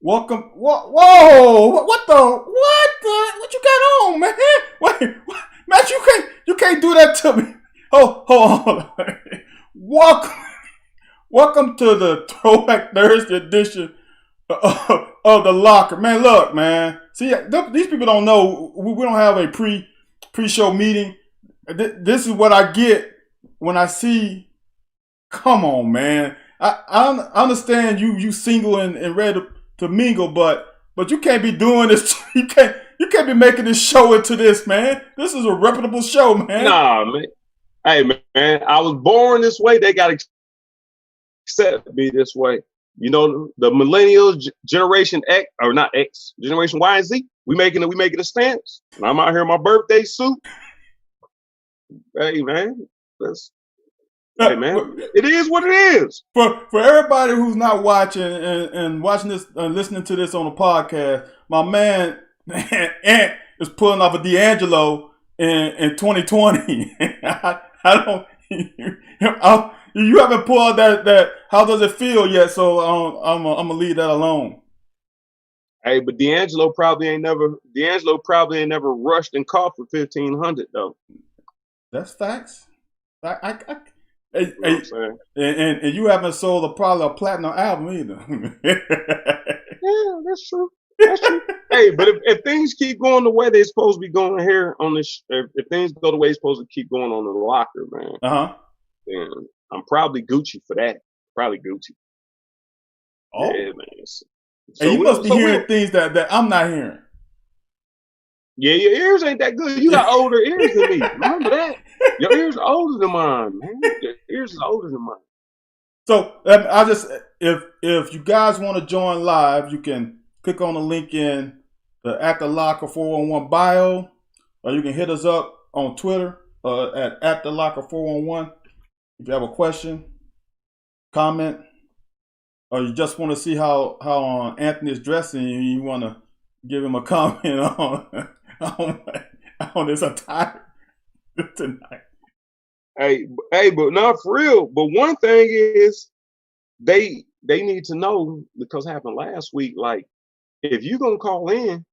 Welcome. Whoa! What you got on, man? Wait, man, you can't do that to me. Hold on. Welcome, welcome to the Throwback Thursday edition of the Locker. Man, look, man. See, these people don't know. We don't have a pre-show meeting. This is what I get when I see. Come on, man. I understand you single and ready to mingle, but you can't be doing this. You can't be making this show into this, man. This is a reputable show, man. Nah, man. Hey, man, I was born this way. They got to accept me this way. You know, the millennials, Generation X, or not X, Generation Y and Z, we making a stance. And I'm out here in my birthday suit. Hey, man, hey, man, it is what it is. For everybody who's not watching and watching this and listening to this on the podcast, my man Ant is pulling off a D'Angelo in 2020. I don't. You haven't pulled that. How does it feel yet? So I'm gonna leave that alone. Hey, but D'Angelo probably ain't never rushed and caught for 1,500 though. That's facts. And you haven't sold probably a platinum album either. Yeah, that's true. That's true. Hey, but if things keep going the way they're supposed to be going here on this, if things go the way they're supposed to keep going on the Locker, man, then I'm probably Gucci for that. Probably Gucci. Oh, yeah, man. So you must be hearing things that I'm not hearing. Yeah, your ears ain't that good. You got older ears than me. Remember that? Your ears are older than mine, man. Your ears are older than mine. So if you guys want to join live, you can click on the link in the At the Locker 411 bio, or you can hit us up on Twitter at the Locker 411 if you have a question, comment, or you just want to see how Anthony is dressing and you want to give him a comment on his attire tonight. Hey, but not for real. But one thing is, they need to know, because it happened last week. Like, if you're gonna call in,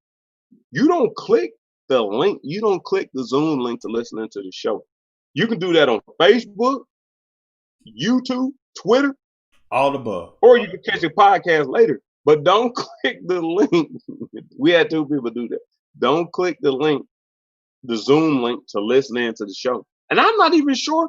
you don't click the link. You don't click the Zoom link to listen into the show. You can do that on Facebook, YouTube, Twitter, all the above, or you can catch the podcast later. But don't click the link. We had 2 people do that. Don't click the link, the Zoom link, to listen into the show. And I'm not even sure.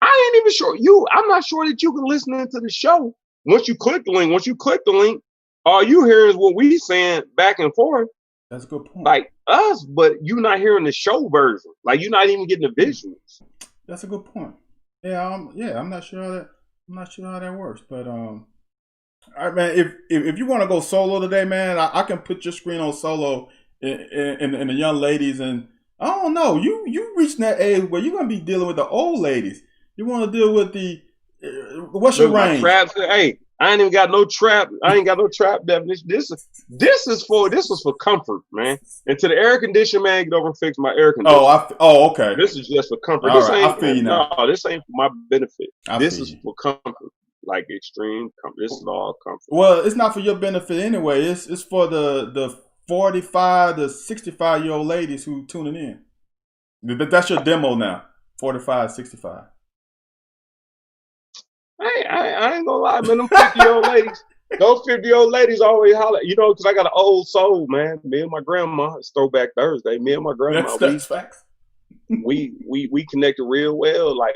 I ain't even sure I'm not sure that you can listen into the show once you click the link. Once you click the link, all you hear is what we saying back and forth. That's a good point. Like us, but you're not hearing the show version. Like, you're not even getting the visuals. That's a good point. Yeah, I'm not sure how that works, but all right, man. If you want to go solo today, man, I can put your screen on solo and the young ladies, and I don't know. You reaching that age where you're gonna be dealing with the old ladies. You want to deal with the what's your range? Traps, hey, I ain't even got no trap. I ain't got no trap definition. This was for comfort, man. And to the air conditioner man, get over and fix my air conditioner. Okay. This is just for comfort. All right, I feel you now. No, this ain't for my benefit. This is for comfort, like extreme comfort. This is all comfort. Well, it's not for your benefit anyway. It's for the 45 to 65-year-old ladies who tuning in. That's your demo now. 45, 65. I ain't gonna lie, man. Them 50-year-old ladies, those 50-year-old ladies always holler, because I got an old soul, man. Me and my grandma, it's Throwback Thursday. Me and my grandma, that's facts. we connected real well. Like,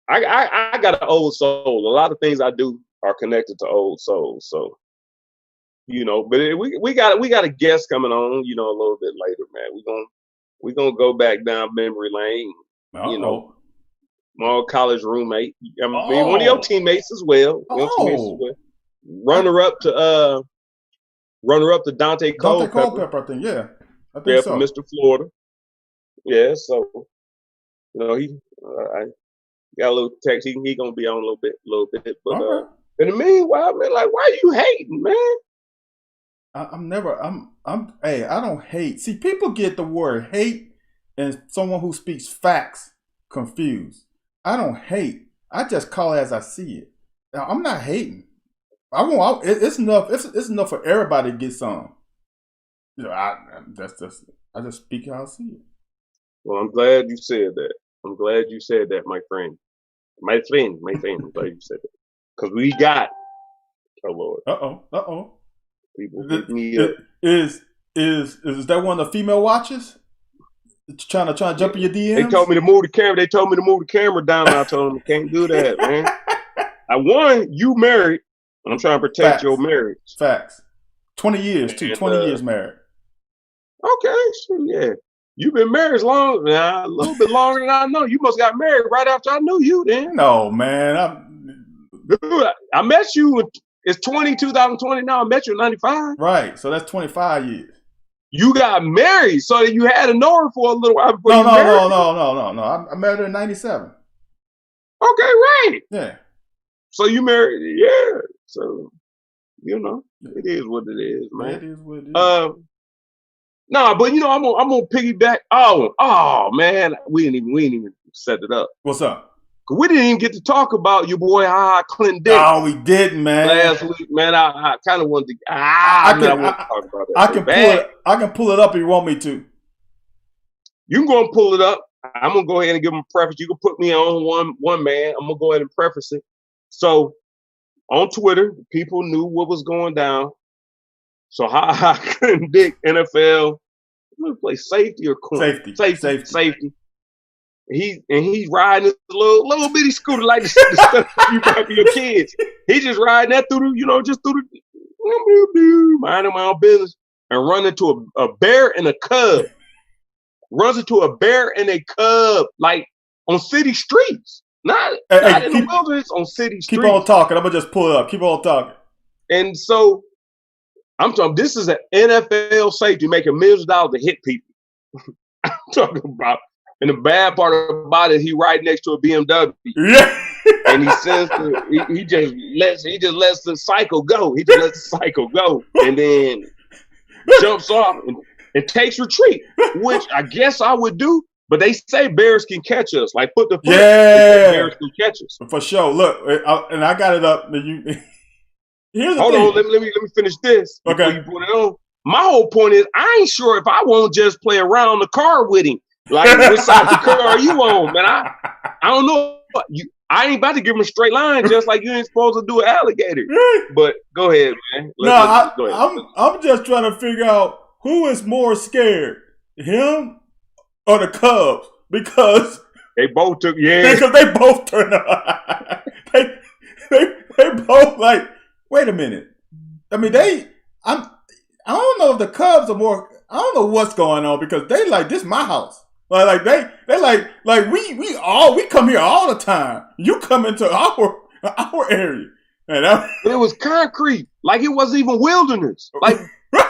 I got an old soul. A lot of things I do are connected to old souls. So, but we got a guest coming on, a little bit later, man. We're gonna go back down memory lane. Uh-oh. My old college roommate. One of your teammates as well. Runner up to Dante Culpepper. I think, yeah. I think so. From Mr. Florida. Yeah, so he I got a little text. He gonna be on a little bit. But right. In the meanwhile, man, like, why are you hating, man? I don't hate. See, people get the word hate and someone who speaks facts confused. I don't hate. I just call it as I see it. Now, I'm not hating. It's enough. It's enough for everybody to get some. You know, I just speak how I see it. Well, I'm glad you said that. I'm glad you said that, my friend. My friend. I'm glad you said that. Because we got, oh Lord. People pick me up. Is that one of the female watches? Trying to jump in your DMs? They told me to move the camera. They told me to move the camera down. And I told them, can't do that, man. You married, and I'm trying to protect your marriage. Facts. 20 years, too. 20 years married. Okay, yeah. You've been married a little bit longer than I know. You must got married right after I knew you then. No, man. Dude, I met you, it's 2020 now. I met you in 95. Right, so that's 25 years. You got married, so that you had to know her for a little while before No. I met her in 97. Okay, right. Yeah. So you married, yeah. So, it is what it is, man. It is what it is. Nah, but I'm gonna piggyback. Oh man, we didn't even set it up. What's up? We didn't even get to talk about your boy Clinton Dick. Oh, we didn't, man. Last week, man, I kind of wanted to. I want to talk about that. I can pull it up if you want me to. You can go and pull it up. I'm gonna go ahead and give him a preface. You can put me on one man. I'm gonna go ahead and preface it. So on Twitter, people knew what was going down. So Clinton Dick, NFL, you play safety or corner? Safety. He's riding this little bitty scooter like the stuff you buy for your kids. He's just riding that through minding my own business and run into a bear and a cub. Runs into a bear and a cub like on city streets. Not in the wilderness, on city streets. Keep on talking. I'm gonna just pull it up. Keep on talking. And so I'm talking, this is an NFL safety making millions of dollars to hit people. I'm talking about, and the bad part about it, he right next to a BMW. Yeah. And he says he just lets the cycle go. He just lets the cycle go. And then jumps off and takes retreat, which I guess I would do. But they say bears can catch us. Like put the foot. Yeah. Bears can catch us. For sure. Look, and I got it up. Here's the Hold thing. on, let me finish this. Okay. Before you put it on. My whole point is, I ain't sure if I won't just play around the car with him. Like, which side of the car are you on, man? I don't know. I ain't about to give him a straight line, just like you ain't supposed to do an alligator. But go ahead, man. Go ahead. I'm just trying to figure out who is more scared, him or the Cubs, because they both took because they both turned up. they both like. Wait a minute. I mean, I don't know if the Cubs are more. I don't know what's going on because they like this my house. Like they like we come here all the time. You come into our area, and it was concrete. Like it wasn't even wilderness. Like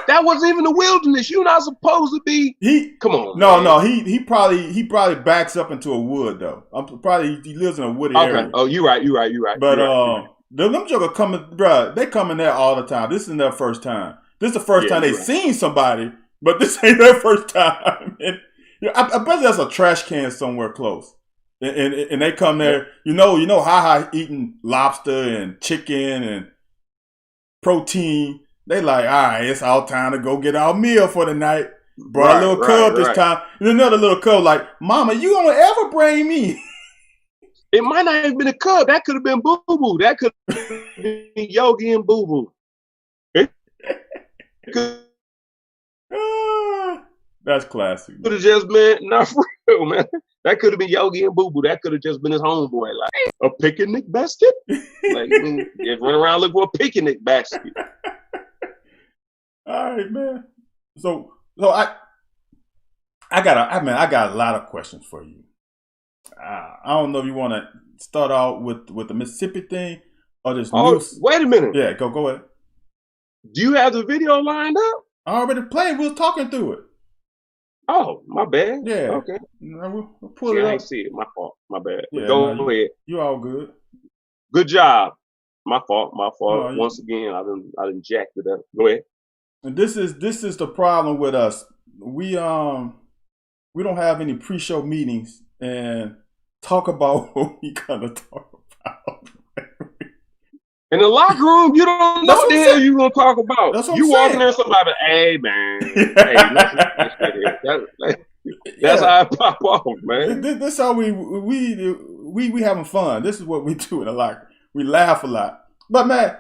that wasn't even the wilderness. You're not supposed to be. Come on. No. He probably backs up into a wood though. He lives in a wooded area. Oh, you're right. But them jokers coming, bro. They come in there all the time. This isn't their first time. This is the first time they've seen somebody, but this ain't their first time. And, I bet there's a trash can somewhere close, and they come there. You know, Ha eating lobster and chicken and protein. They like, all right, it's our time to go get our meal for the night. Brought a little cub this time. And another little cub like, Mama, you gonna ever bring me? It might not have been a cub. That could have been Boo Boo. That could have been Yogi and Boo Boo. That's classic. Could have just been, not for real, man. That could have been Yogi and Boo Boo. That could have just been his homeboy. Like, a picnic basket? Like, just run around looking for a picnic basket. All right, man. So I got a lot of questions for you. I don't know if you want to start out with the Mississippi thing or this news. Wait a minute. Yeah, go ahead. Do you have the video lined up? I already played. We was talking through it. Oh, my bad. Yeah. Okay. We'll pull it up. I ain't see it. My fault. My bad. Yeah, go ahead. You all good. Good job. My fault. Once again, I didn't jack it up. Go ahead. And this is the problem with us. We don't have any pre-show meetings and talk about what we gonna talk about. In the locker room, you don't know what the hell you gonna talk about. That's what you I'm walking saying. there, somebody, hey man, hey, that's how I pop off, man. This how we having fun. This is what we do in the locker. We laugh a lot. But man,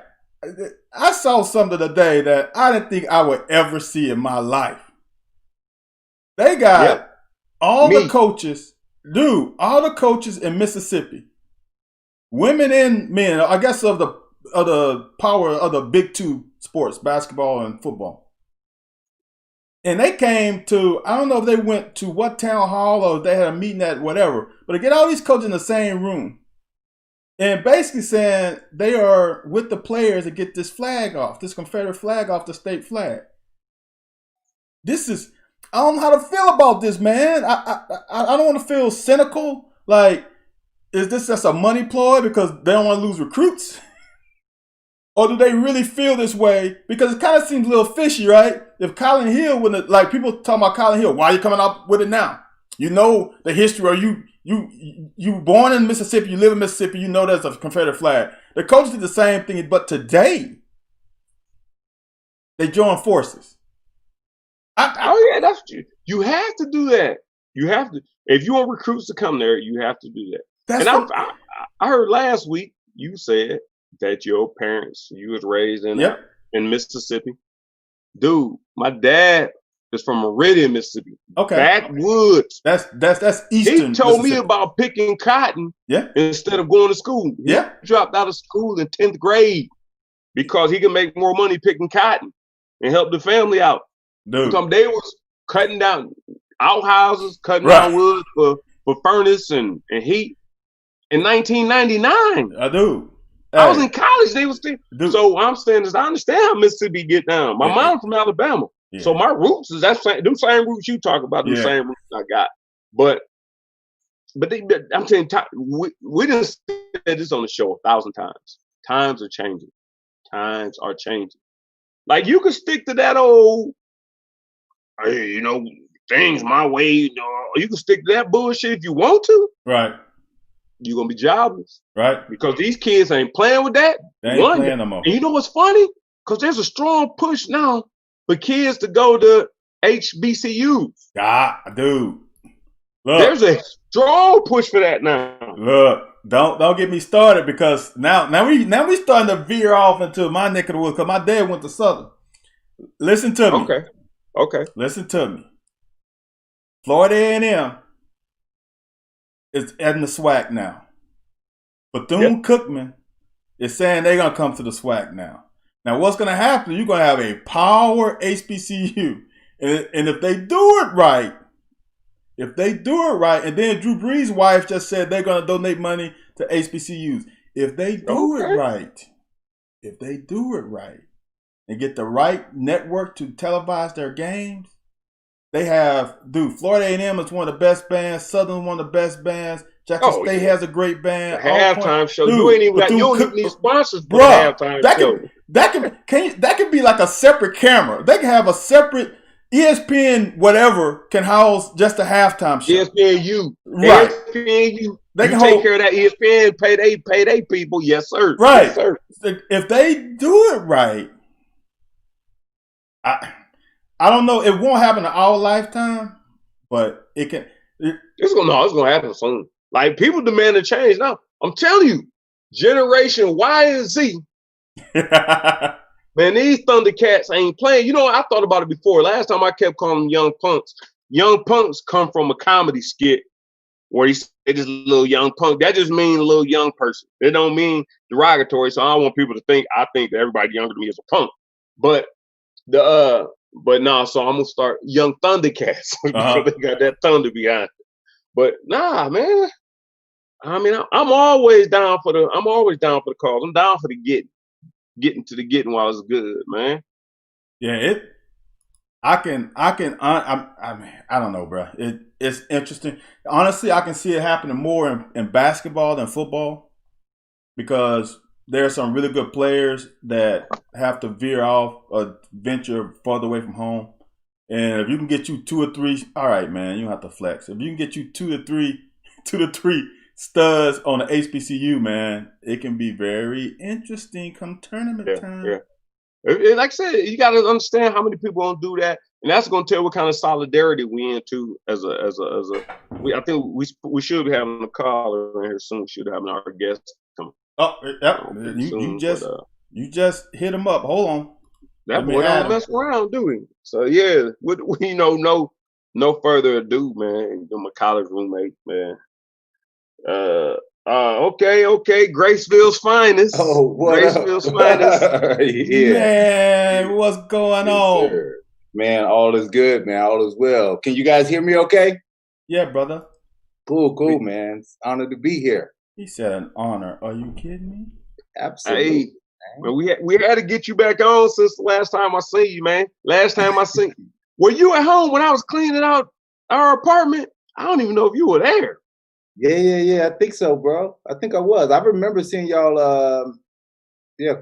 I saw something today that I didn't think I would ever see in my life. They got all the coaches, all the coaches in Mississippi, women and men, I guess of the power of the big two sports, basketball and football. And they came to, I don't know if they went to what town hall or if they had a meeting at whatever, but to get all these coaches in the same room and basically saying they are with the players to get this flag off, this Confederate flag off the state flag. This is, I don't know how to feel about this, man. I don't want to feel cynical. Like, is this just a money ploy because they don't want to lose recruits? Or do they really feel this way? Because it kind of seems a little fishy, right? If Colin Hill wouldn't, like people talking about Colin Hill, why are you coming up with it now? You know the history, or you born in Mississippi, you live in Mississippi, you know there's a Confederate flag. The coaches did the same thing, but today they joined forces. That's you have to do that. You have to, if you want recruits to come there, you have to do that. I heard last week you said that your parents, you was raised in Mississippi. Dude, my dad is from Meridian, Mississippi. Okay. Backwoods. That's eastern. He told me about picking cotton instead of going to school. He dropped out of school in 10th grade because he could make more money picking cotton and help the family out. Dude. They was cutting down outhouses, cutting down wood for furnace and heat in 1999. I do. I was in college. They was still. So what I'm saying is, I understand how Mississippi get down. My mom from Alabama, so my roots is them same roots you talk about. Them same roots I got. But I'm saying we didn't say this on the show 1,000 times. Times are changing. Times are changing. Like you could stick to that old, hey, things my way. You can stick to that bullshit if you want to. Right. You're going to be jobless. Right. Because these kids ain't playing with that. They ain't playing no more. And you know what's funny? Because there's a strong push now for kids to go to HBCUs. Yeah, dude. Look, there's a strong push for that now. Look, don't get me started because now we starting to veer off into my neck of the woods because my dad went to Southern. Listen to me. Okay. Listen to me. Florida A&M is adding the SWAC now. Bethune-Cookman is saying they're going to come to the SWAC now. Now, what's going to happen? You're going to have a power HBCU. And if they do it right, and then Drew Brees' wife just said they're going to donate money to HBCUs. If they do it right, and get the right network to televise their games, they have, Florida A&M is one of the best bands. Southern one of the best bands. Jackson State has a great band. The halftime show. You ain't even you don't even need sponsors for the halftime show. That could be like a separate camera. They can have a separate ESPN whatever can house just a halftime show. ESPNU. Right. ESPNU. They can take care of that ESPN, pay they people. Yes, sir. Right. Yes, sir. If they do it right, I don't know. It won't happen in our lifetime, but it can. It's gonna happen soon. Like people demand a change now. I'm telling you, Generation Y and Z. Man, these Thundercats ain't playing. I thought about it before. Last time I kept calling them young punks. Young punks come from a comedy skit where he said this little young punk. That just means a little young person. It don't mean derogatory. So I don't want people to think I think that everybody younger than me is a punk. But so I'm gonna start Young Thundercats because they got that thunder behind it. But nah, man. I mean, I'm always down for the cause. I'm down for the getting while it's good, man. Yeah, I mean, I don't know, bro. It's interesting. Honestly, I can see it happening more in basketball than football because there are some really good players that have to veer off or venture further away from home. And if you can get you 2 or 3, all right, man, you don't have to flex. If you can get you 2 to 3 studs on the HBCU, man, it can be very interesting come tournament time. Yeah. Like I said, you got to understand how many people don't do that, and that's going to tell what kind of solidarity we into as a. I think we should be having a caller in here soon. We should have our guest come. Oh, yep. You just hit him up. Hold on. That boy don't mess around, do he? So yeah, we no further ado, man. My college roommate, man. Okay. Graceville's finest. Oh, what Graceville's finest. Yeah. Man, what's going on? Sir. Man, all is good, man. All is well. Can you guys hear me okay? Yeah, brother. Cool, man. It's an honor to be here. He said an honor. Are you kidding me? Absolutely. Hey, man, we had to get you back on since the last time I seen you, man. Last time I seen you. Were you at home when I was cleaning out our apartment? I don't even know if you were there. Yeah. I think so, bro. I think I was. I remember seeing y'all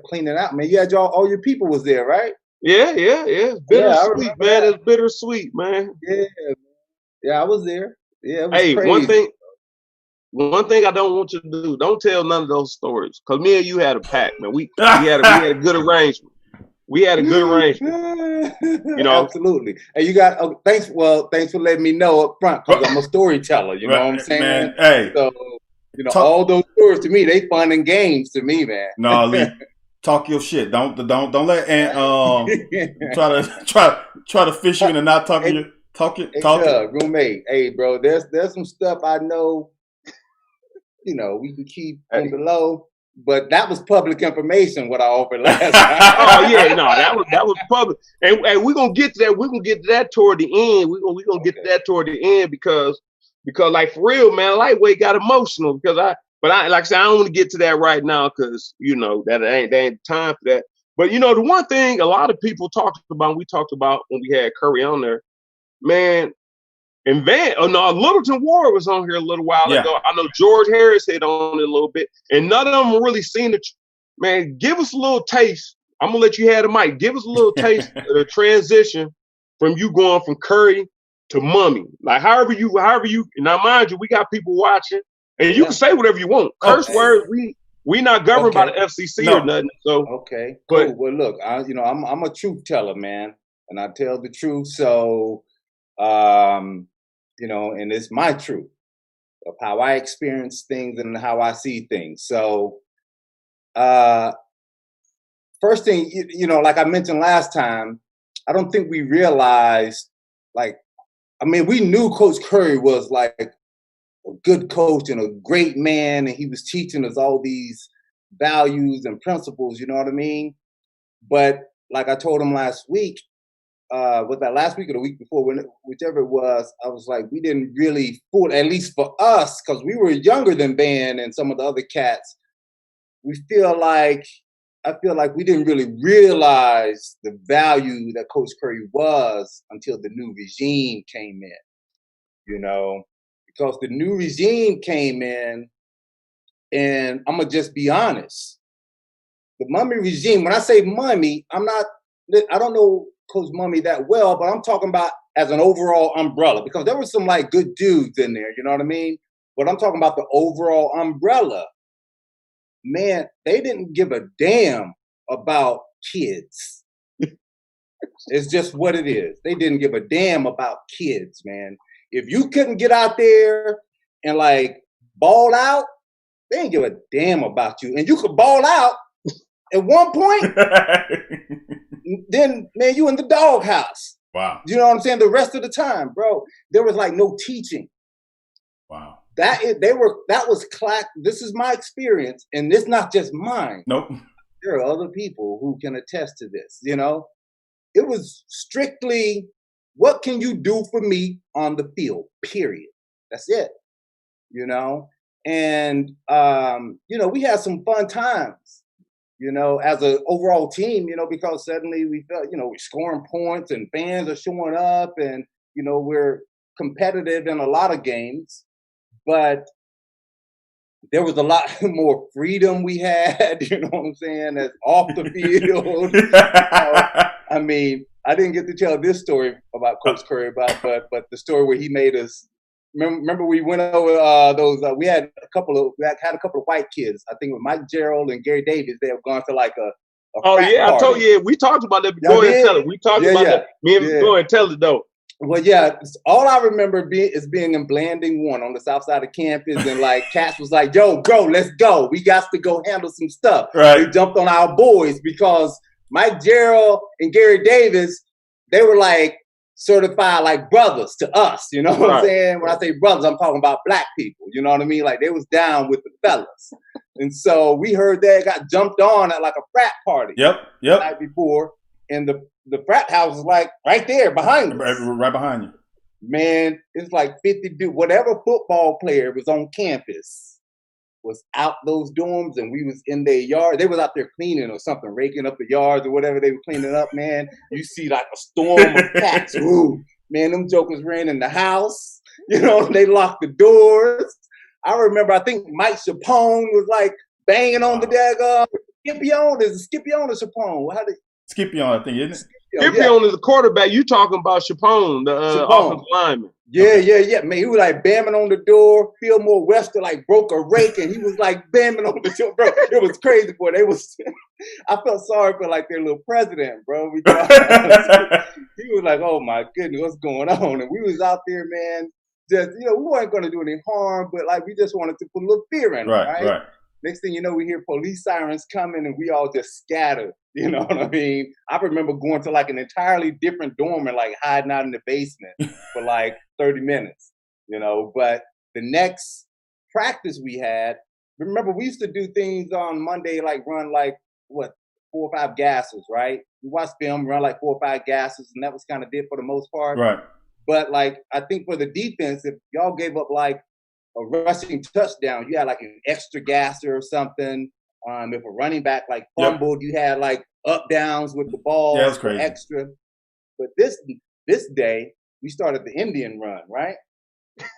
cleaning out, man. You had all your people was there, right? Yeah. It's bittersweet, man. It's bittersweet, man. Yeah, I was there. Yeah, it was hey, crazy. One thing I don't want you to do, don't tell none of those stories. Cause me and you had a pact, man. We had a good arrangement. We had a good arrangement. Absolutely. And you got thanks for letting me know up front, because I'm a storyteller, you know what I'm saying? Man, hey. So, all those stories to me, they fun and games to me, man. No, Lee, talk your shit. Don't let Aunt try to fish you into not talking your talk it. Roommate. Hey, bro, there's some stuff I know, we can keep on the low. But that was public information, what I offered last time. Oh yeah, no, that was public, and we're gonna get to that. We're gonna get to that toward the end. We're gonna get to that toward the end because like for real, man, Lightweight got emotional because I like I said, I don't want to get to that right now because that ain't time for that. But the one thing a lot of people we talked about when we had Curry on there, man. And Littleton Ward was on here a little while ago. I know George Harris hit on it a little bit, and none of them really seen it. Man, give us a little taste. I'm gonna let you have the mic. Give us a little taste of the transition from you going from Curry to Mummy. Like however you. Now, mind you, we got people watching, and you can say whatever you want. Curse words. We not governed by the FCC or nothing. So okay, cool. But, well, look, I'm a truth teller, man, and I tell the truth. So. And it's my truth of how I experience things and how I see things. So, first thing, like I mentioned last time, I don't think we realized, we knew Coach Curry was like a good coach and a great man, and he was teaching us all these values and principles, you know what I mean? But like I told him last week, was that last week or the week before, whichever it was, I was like, we didn't really fool, at least for us, because we were younger than Ben and some of the other cats. I feel like we didn't really realize the value that Coach Curry was until the new regime came in, because the new regime came in, and I'm going to just be honest. The Mummy regime, when I say Mummy, I don't know Coach Mummy that well, but I'm talking about as an overall umbrella, because there were some good dudes in there, you know what I mean? But I'm talking about the overall umbrella. Man, they didn't give a damn about kids. It's just what it is. They didn't give a damn about kids, man. If you couldn't get out there and ball out, they didn't give a damn about you. And you could ball out at one point. Then, man, you in the doghouse. Wow. You know what I'm saying? The rest of the time, bro, there was no teaching. Wow. That was class. This is my experience, and it's not just mine. Nope. There are other people who can attest to this. It was strictly, what can you do for me on the field? Period. That's it. And we had some fun times. As an overall team, because suddenly we felt, we're scoring points and fans are showing up and, we're competitive in a lot of games, but there was a lot more freedom we had, you know what I'm saying, as off the field. I didn't get to tell this story about Coach Curry, but the story where he made us remember we went over those. We had a couple of white kids. I think with Mike Gerald and Gary Davis. They have gone to like a Oh frat yeah, I party. told you. We talked about that. Y'all Go ahead and did? tell it. We talked Yeah, about yeah. that. Me and Yeah. go ahead and tell it though. Well, yeah, all I remember is being in Blanding 1 on the south side of campus, and like Cass was like, "Yo, bro, let's go. We got to go handle some stuff." Right. They jumped on our boys because Mike Gerald and Gary Davis, they were like certified like brothers to us. You know what I'm saying? When I say brothers, I'm talking about black people. You know what I mean? Like they was down with the fellas. And so we heard that got jumped on at like a frat party. Yep. The night before, and the frat house is like right there behind us. Right behind you. Man, it's like 50 dudes. Whatever football player was on campus was out those dorms, and we was in their yard. They was out there cleaning or something, raking up the yards or whatever they were cleaning up, man. You see like a storm of cats. Ooh, man, them jokers ran in the house. You know, they locked the doors. I remember, I think Mike Chapone was like banging on the daggone Scipione. Is it Scipione or Chapone? How did Scipione, I think, isn't it? Scipione is the quarterback. You talking about Chapone, the offensive lineman. Yeah. Man, he was like bamming on the door. Fillmore Wester like broke a rake, and he was like bamming on the door, bro. It was crazy, boy. I felt sorry for like their little president, bro. Because he was like, "Oh my goodness, what's going on?" And we was out there, man. Just we weren't going to do any harm, but like we just wanted to put a little fear in them, right? Next thing you know, we hear police sirens coming, and we all just scattered. You know what I mean? I remember going to like an entirely different dorm and like hiding out in the basement for like 30 minutes, But the next practice we had, remember we used to do things on Monday, like run like 4 or 5 gases, right? We watched film, run like 4 or 5 gases, and that was kind of it for the most part. Right. But like, I think for the defense, if y'all gave up like a rushing touchdown, you had like an extra gasser or something. If a running back like fumbled, you had like up downs with the ball. Yeah, that was crazy. Extra. But this day, we started the Indian run, right?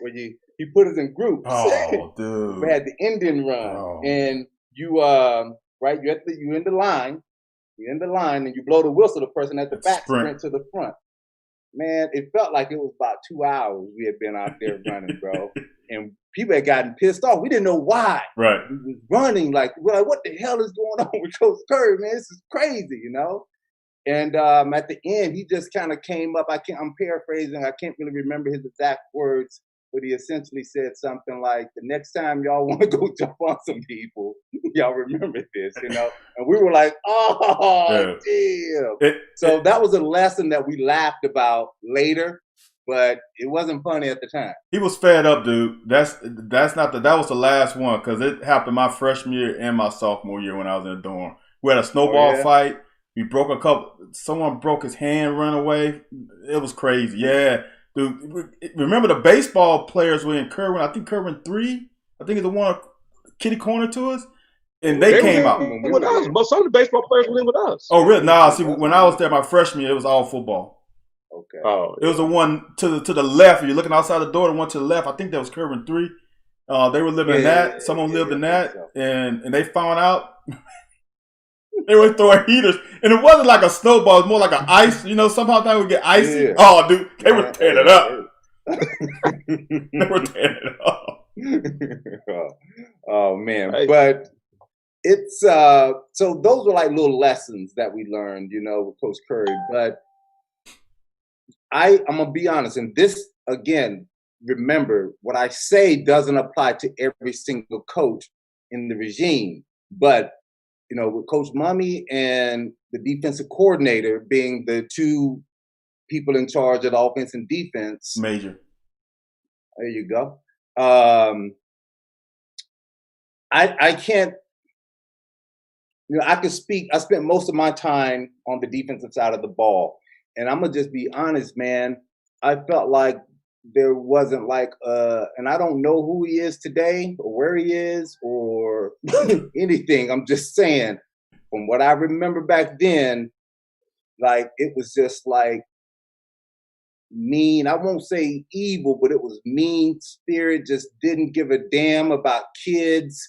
Where he put us in groups. Oh, dude. We had the Indian run, and you you're in the line. You're in the line, and you blow the whistle. The person at the back sprint to the front. Man, it felt like it was about 2 hours we had been out there running, bro. And people had gotten pissed off. We didn't know why. Right. We was running like, we're like, what the hell is going on with Coach Curry, man? This is crazy, And at the end, he just kind of came up. I'm paraphrasing. I can't really remember his exact words, but he essentially said something like, the next time y'all want to go jump on some people, y'all remember this, And we were like, oh, damn. So that was a lesson that we laughed about later, but it wasn't funny at the time. He was fed up, dude. That was the last one, because it happened my freshman year and my sophomore year when I was in the dorm. We had a snowball fight. We broke someone broke his hand, ran away. It was crazy. Yeah. Dude, remember the baseball players were in Kerwin? I think Kerwin 3. I think it's the one kitty corner to us. And they came out with us. But some of the baseball players were in with us. Oh, really? Nah, see, when I was there my freshman year, it was all football. Okay. Oh, it was the one to the left. You're looking outside the door, the one to the left. I think that was Kerwin 3. They were living in that. Someone lived in that. So. And they found out. They were throwing heaters, and it wasn't like a snowball. It was more like an ice. Somehow they would get icy. Yeah. Oh, dude, they were tearing it up. They were tearing it up. Oh man, but it's so those were like little lessons that we learned, with Coach Curry. But I'm gonna be honest, and this again, remember what I say doesn't apply to every single coach in the regime, but. With Coach Mummy and the defensive coordinator being the two people in charge of the offense and defense. Major. There you go. I can't, I can speak. I spent most of my time on the defensive side of the ball. And I'm going to just be honest, man. I felt like there wasn't like, and I don't know who he is today or where he is or anything. I'm just saying, from what I remember back then, like it was just like mean. I won't say evil, but it was mean spirit. Just didn't give a damn about kids.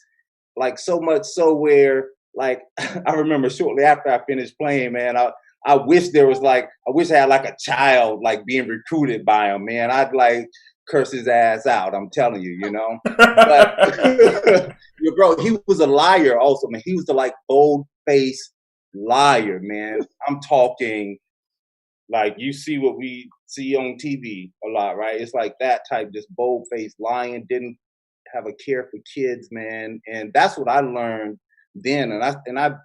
Like so much so where, like, I remember shortly after I finished playing, man, I wish I had like a child like being recruited by him, man. I'd like curse his ass out. I'm telling you, you know. But bro, he was a liar also, man. He was the like bold-faced liar, man. I'm talking like you see what we see on TV a lot, right? It's like that type, just bold-faced lying, didn't have a care for kids, man. And that's what I learned then. And I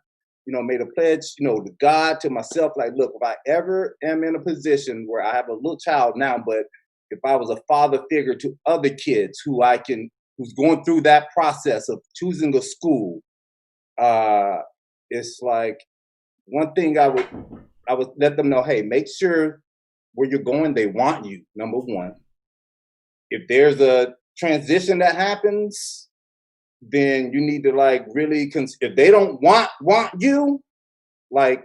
made a pledge, to God, to myself, like, look, if I ever am in a position where I have a little child now, but if I was a father figure to other kids who's going through that process of choosing a school, it's like one thing I would let them know, hey, make sure where you're going, they want you, number one. If there's a transition that happens, then you need to like really, if they don't want you, like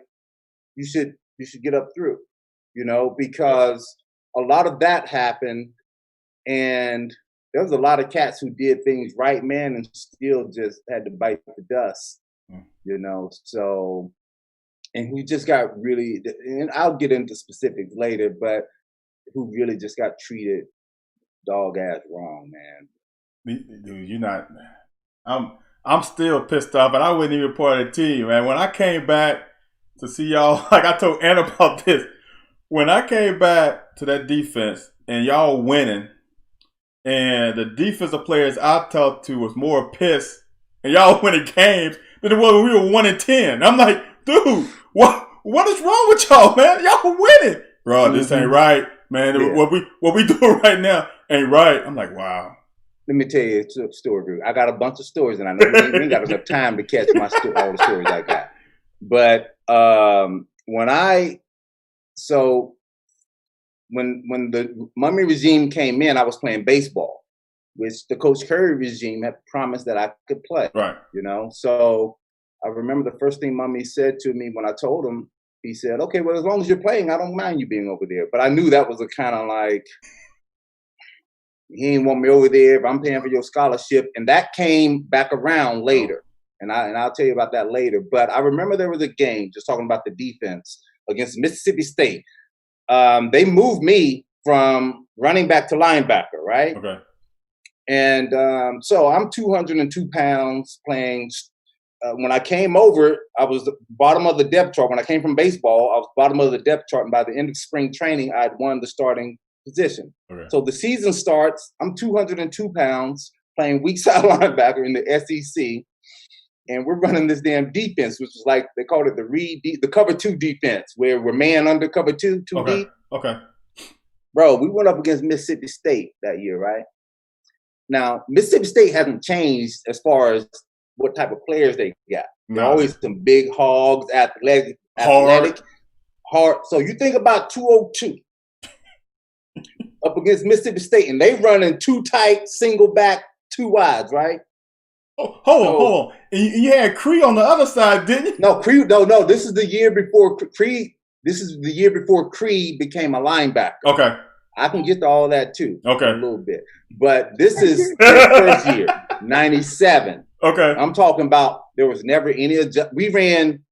you should get up through, because a lot of that happened, and there was a lot of cats who did things right, man, and still just had to bite the dust, so, and who just got really, and I'll get into specifics later, but who really just got treated dog ass wrong, man. Dude, you're not. I'm still pissed off, and I wasn't even part of the team, man. When I came back to see y'all, like I told Ann about this, when I came back to that defense and y'all winning, and the defensive players I talked to was more pissed, and y'all winning games than it was when we were 1-10. I'm like, dude, what is wrong with y'all, man? Y'all winning, bro. This ain't right, man. Yeah. What we doing right now ain't right. I'm like, wow. Let me tell you a story, dude. I got a bunch of stories, and I know we ain't got enough time to catch all the stories I got. But when the Mummy regime came in, I was playing baseball, which the Coach Curry regime had promised that I could play. Right. So I remember the first thing Mummy said to me when I told him, he said, okay, well, as long as you're playing, I don't mind you being over there. But I knew that was a kind of like, he didn't want me over there, but I'm paying for your scholarship. And that came back around later. And I'll tell you about that later. But I remember there was a game, just talking about the defense, against Mississippi State. They moved me from running back to linebacker, right? Okay. And so I'm 202 pounds playing. When I came over, I was the bottom of the depth chart. When I came from baseball, I was bottom of the depth chart. And by the end of spring training, I'd won the starting position. Okay. So the season starts, I'm 202 pounds playing weak side linebacker in the SEC, and we're running this damn defense, which is like, they called it the cover two defense, where we're man under cover two deep. Okay. Bro, we went up against Mississippi State that year, right? Now, Mississippi State hasn't changed as far as what type of players they got. They're always some big hogs, athletic, hard. So you think about 202. Up against Mississippi State, and they running two tight, single back, two wides, right? Oh, hold on. And you had Cree on the other side, didn't you? No, Cree. No. This is the year before Cree. This is the year before Cree became a linebacker. Okay. I can get to all that too. Okay. A little bit, but this is his first year, 97. Okay. I'm talking about there was never any we ran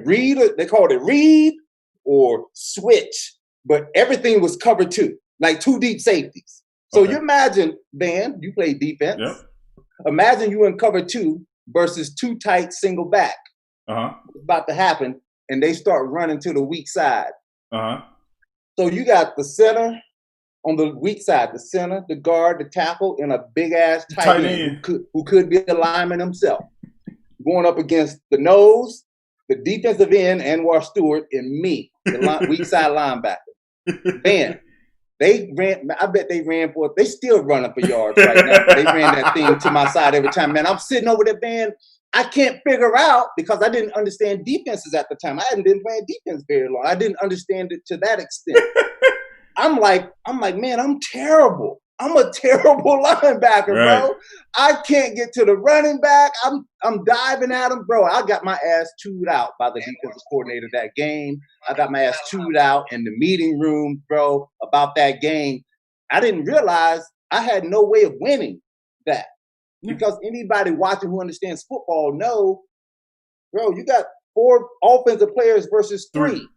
read. They called it read or switch. But everything was cover two, like two deep safeties. So you imagine, Van, you play defense. Yep. Imagine you in cover two versus two tight single back. What's about to happen, and they start running to the weak side. So you got the center on the weak side, the center, the guard, the tackle, and a big ass tight end who could be a lineman himself, going up against the nose, the defensive end, Anwar Stewart, and me, the weak side linebacker. Man, they ran. I bet they ran for. They still running for yards right now. They ran that thing to my side every time. Man, I'm sitting over there, man. I can't figure out, because I didn't understand defenses at the time. I hadn't been playing defense very long. I didn't understand it to that extent. I'm like, man, I'm terrible. I'm a terrible linebacker, bro. I can't get to the running back. I'm diving at him, bro. I got my ass chewed out by the defensive coordinator that game. I got my ass chewed out in the meeting room, bro, about that game. I didn't realize I had no way of winning that. Because anybody watching who understands football know, bro, you got 4 offensive players versus 3.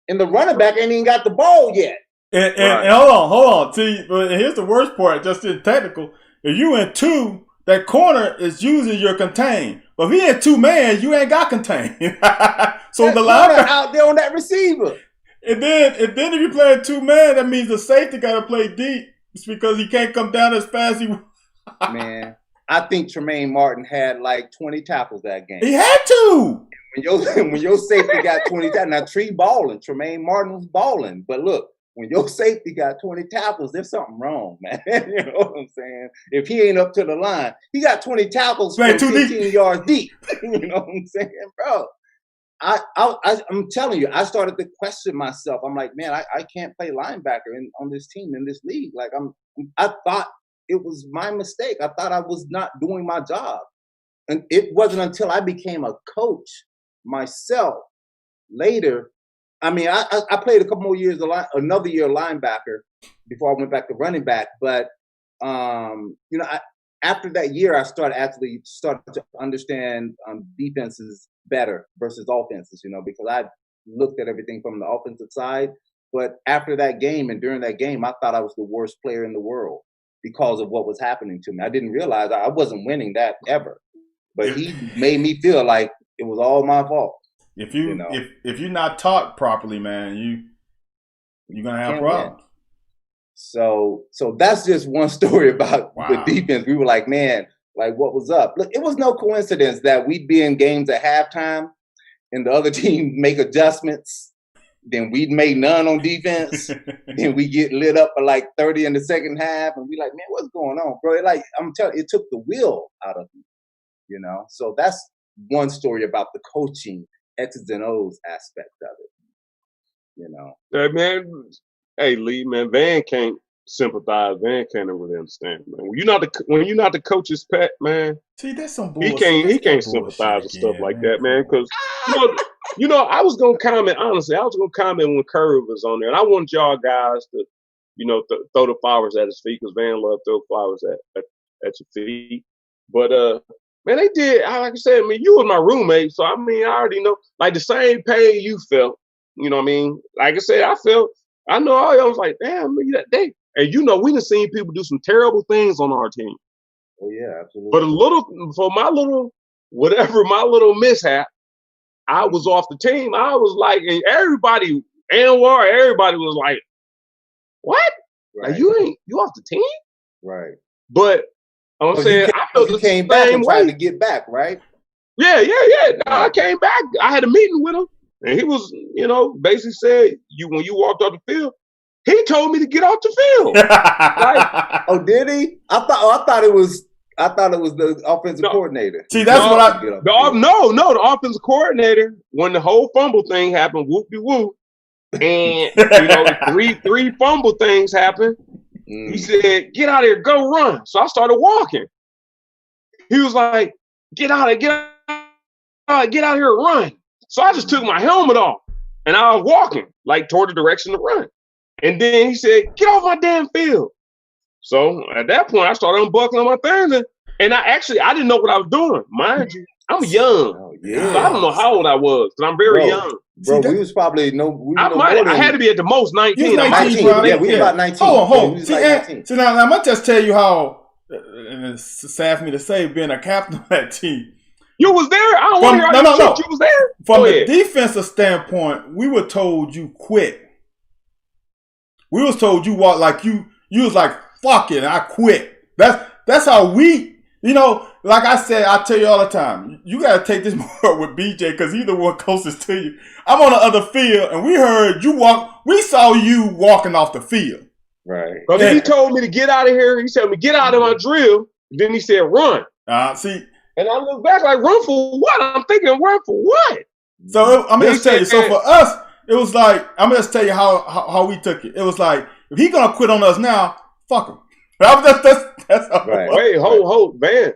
And the running back ain't even got the ball yet. And hold on. See, but here's the worst part, just in technical. If you in two, that corner is using your contain. But if he in two man, you ain't got contain. So that the linebacker out there on that receiver. And then if you play in two man, that means the safety got to play deep. It's because he can't come down as fast as he. Man, I think Tremaine Martin had like 20 tackles that game. He had to. When your safety got 20 tackles, now Tremaine Martin was balling. But look, when your safety got 20 tackles, there's something wrong, man. You know what I'm saying? If he ain't up to the line, he got 20 tackles from 15 yards deep. You know what I'm saying, bro? I'm telling you, I started to question myself. I'm like, man, I can't play linebacker on this team in this league. Like I thought it was my mistake. I thought I was not doing my job, and it wasn't until I became a coach myself later. I mean, I played a couple more years, another year linebacker before I went back to running back. But you know, after that year, I started to understand defenses better versus offenses, you know, because I looked at everything from the offensive side. But after that game and during that game, I thought I was the worst player in the world because of what was happening to me. I didn't realize I wasn't winning that ever. But he made me feel like it was all my fault. If you're not taught properly, man, you're gonna have problems. Win. So that's just one story about the defense. We were like, man, like what was up? Look, it was no coincidence that we'd be in games at halftime and the other team make adjustments. Then we'd make none on defense. Then we get lit up for like 30 in the second half, and we like, man, what's going on, bro? I'm telling you, it took the will out of me, you know. So that's one story about the coaching X's and O's aspect of it, you know. Hey, man. Hey, Lee, man, Van can't sympathize. Van can't really understand, man. When you're not the coach's pet, man. See, that's some bullshit. He can't sympathize with stuff like that, man. Because you know, I was gonna comment honestly. I was gonna comment when Curry was on there, and I want y'all guys to, you know, throw the flowers at his feet because Van loved throw flowers at your feet. But man, they did. Like I said, I mean, you was my roommate, so I mean, I already know like the same pain you felt. You know what I mean? Like I said, I know I was like, damn, look at that day. And you know, we done seen people do some terrible things on our team. Oh yeah, absolutely. But my little mishap, I was off the team. I was like, and everybody was like, what? Right. Like, you off the team? Right. But I'm saying I felt the came back and tried to get back, right? Yeah. No, I came back. I had a meeting with him. And he was, you know, basically said, when you walked off the field, he told me to get off the field. Like, oh, did he? I thought it was the offensive coordinator. See, that's the offensive coordinator, when the whole fumble thing happened, whoop-de-whoop, and you know, three fumble things happened. He said, get out of here, go run. So I started walking. He was like, get out of here, run. So I just took my helmet off and I was walking like toward the direction to run. And then he said, get off my damn field. So at that point I started unbuckling my things and I didn't know what I was doing. Mind you, I'm young. Oh, yeah. So I don't know how old I was because I'm very young. Bro, we was probably I had to be at the most 19. 19 yeah, we were about 19. Hold on. See, now I'm going to just tell you how, and it's sad for me to say, being a captain of that team. You was there? I don't want to hear all shit. You was there? From the defensive standpoint, we were told you quit. We was told you walk like you was like, fuck it, I quit. That's how we, you know, like I said, I tell you all the time, you got to take this more with BJ because he's the one closest to you. I'm on the other field and we saw you walking off the field. Right. Because he told me to get out of here. He said, get out of my drill. Then he said, run. See. And I look back like, run for what? I'm thinking, run for what? So I'm going to tell you. So for us, it was like, I'm going to tell you how we took it. It was like, if he going to quit on us now, fuck him. That's how right. Wait, hold, Van,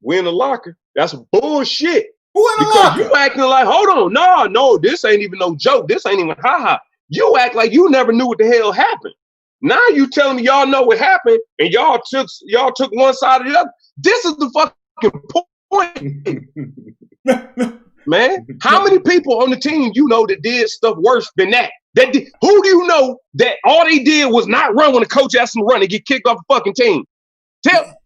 we in the locker. That's bullshit. Who in the locker? You acting like, hold on, no, this ain't even no joke. This ain't even ha-ha. You act like you never knew what the hell happened. Now you telling me y'all know what happened and y'all took one side or the other. This is the fucking point. man. How many people on the team you know that did stuff worse than that? Who do you know that all they did was not run when the coach asked them to run and get kicked off the fucking team?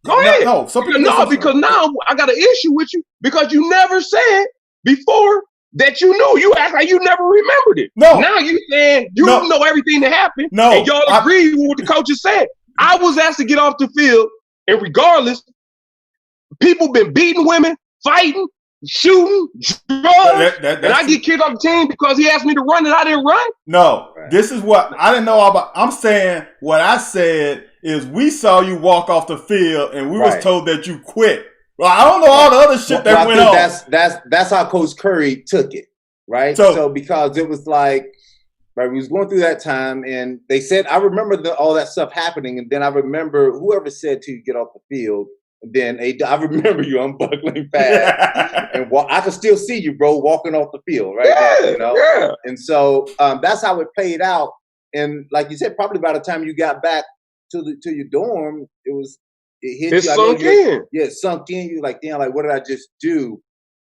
Go ahead. No, some people because now I got an issue with you because you never said before that you knew. You act like you never remembered it. No. Now you saying you know everything that happened. No. And y'all agree with what the coaches said. I was asked to get off the field, and regardless, people been beating women, fighting, shooting, drugs, and I get kicked off the team because he asked me to run and I didn't run? No. This is what I didn't know about. I'm saying what I said is we saw you walk off the field and we was told that you quit. Well, I don't know all the other shit that went on. That's how Coach Curry took it, right? So because it was like, right, we was going through that time, and they said, I remember all that stuff happening, and then I remember whoever said to you get off the field, and then I remember you unbuckling fast, and I could still see you, bro, walking off the field, right? Yeah, you know? Yeah. And so that's how it played out, and like you said, probably by the time you got back to your dorm, it hit you. Sunk in. Yeah, it sunk in. You like, damn, like, what did I just do?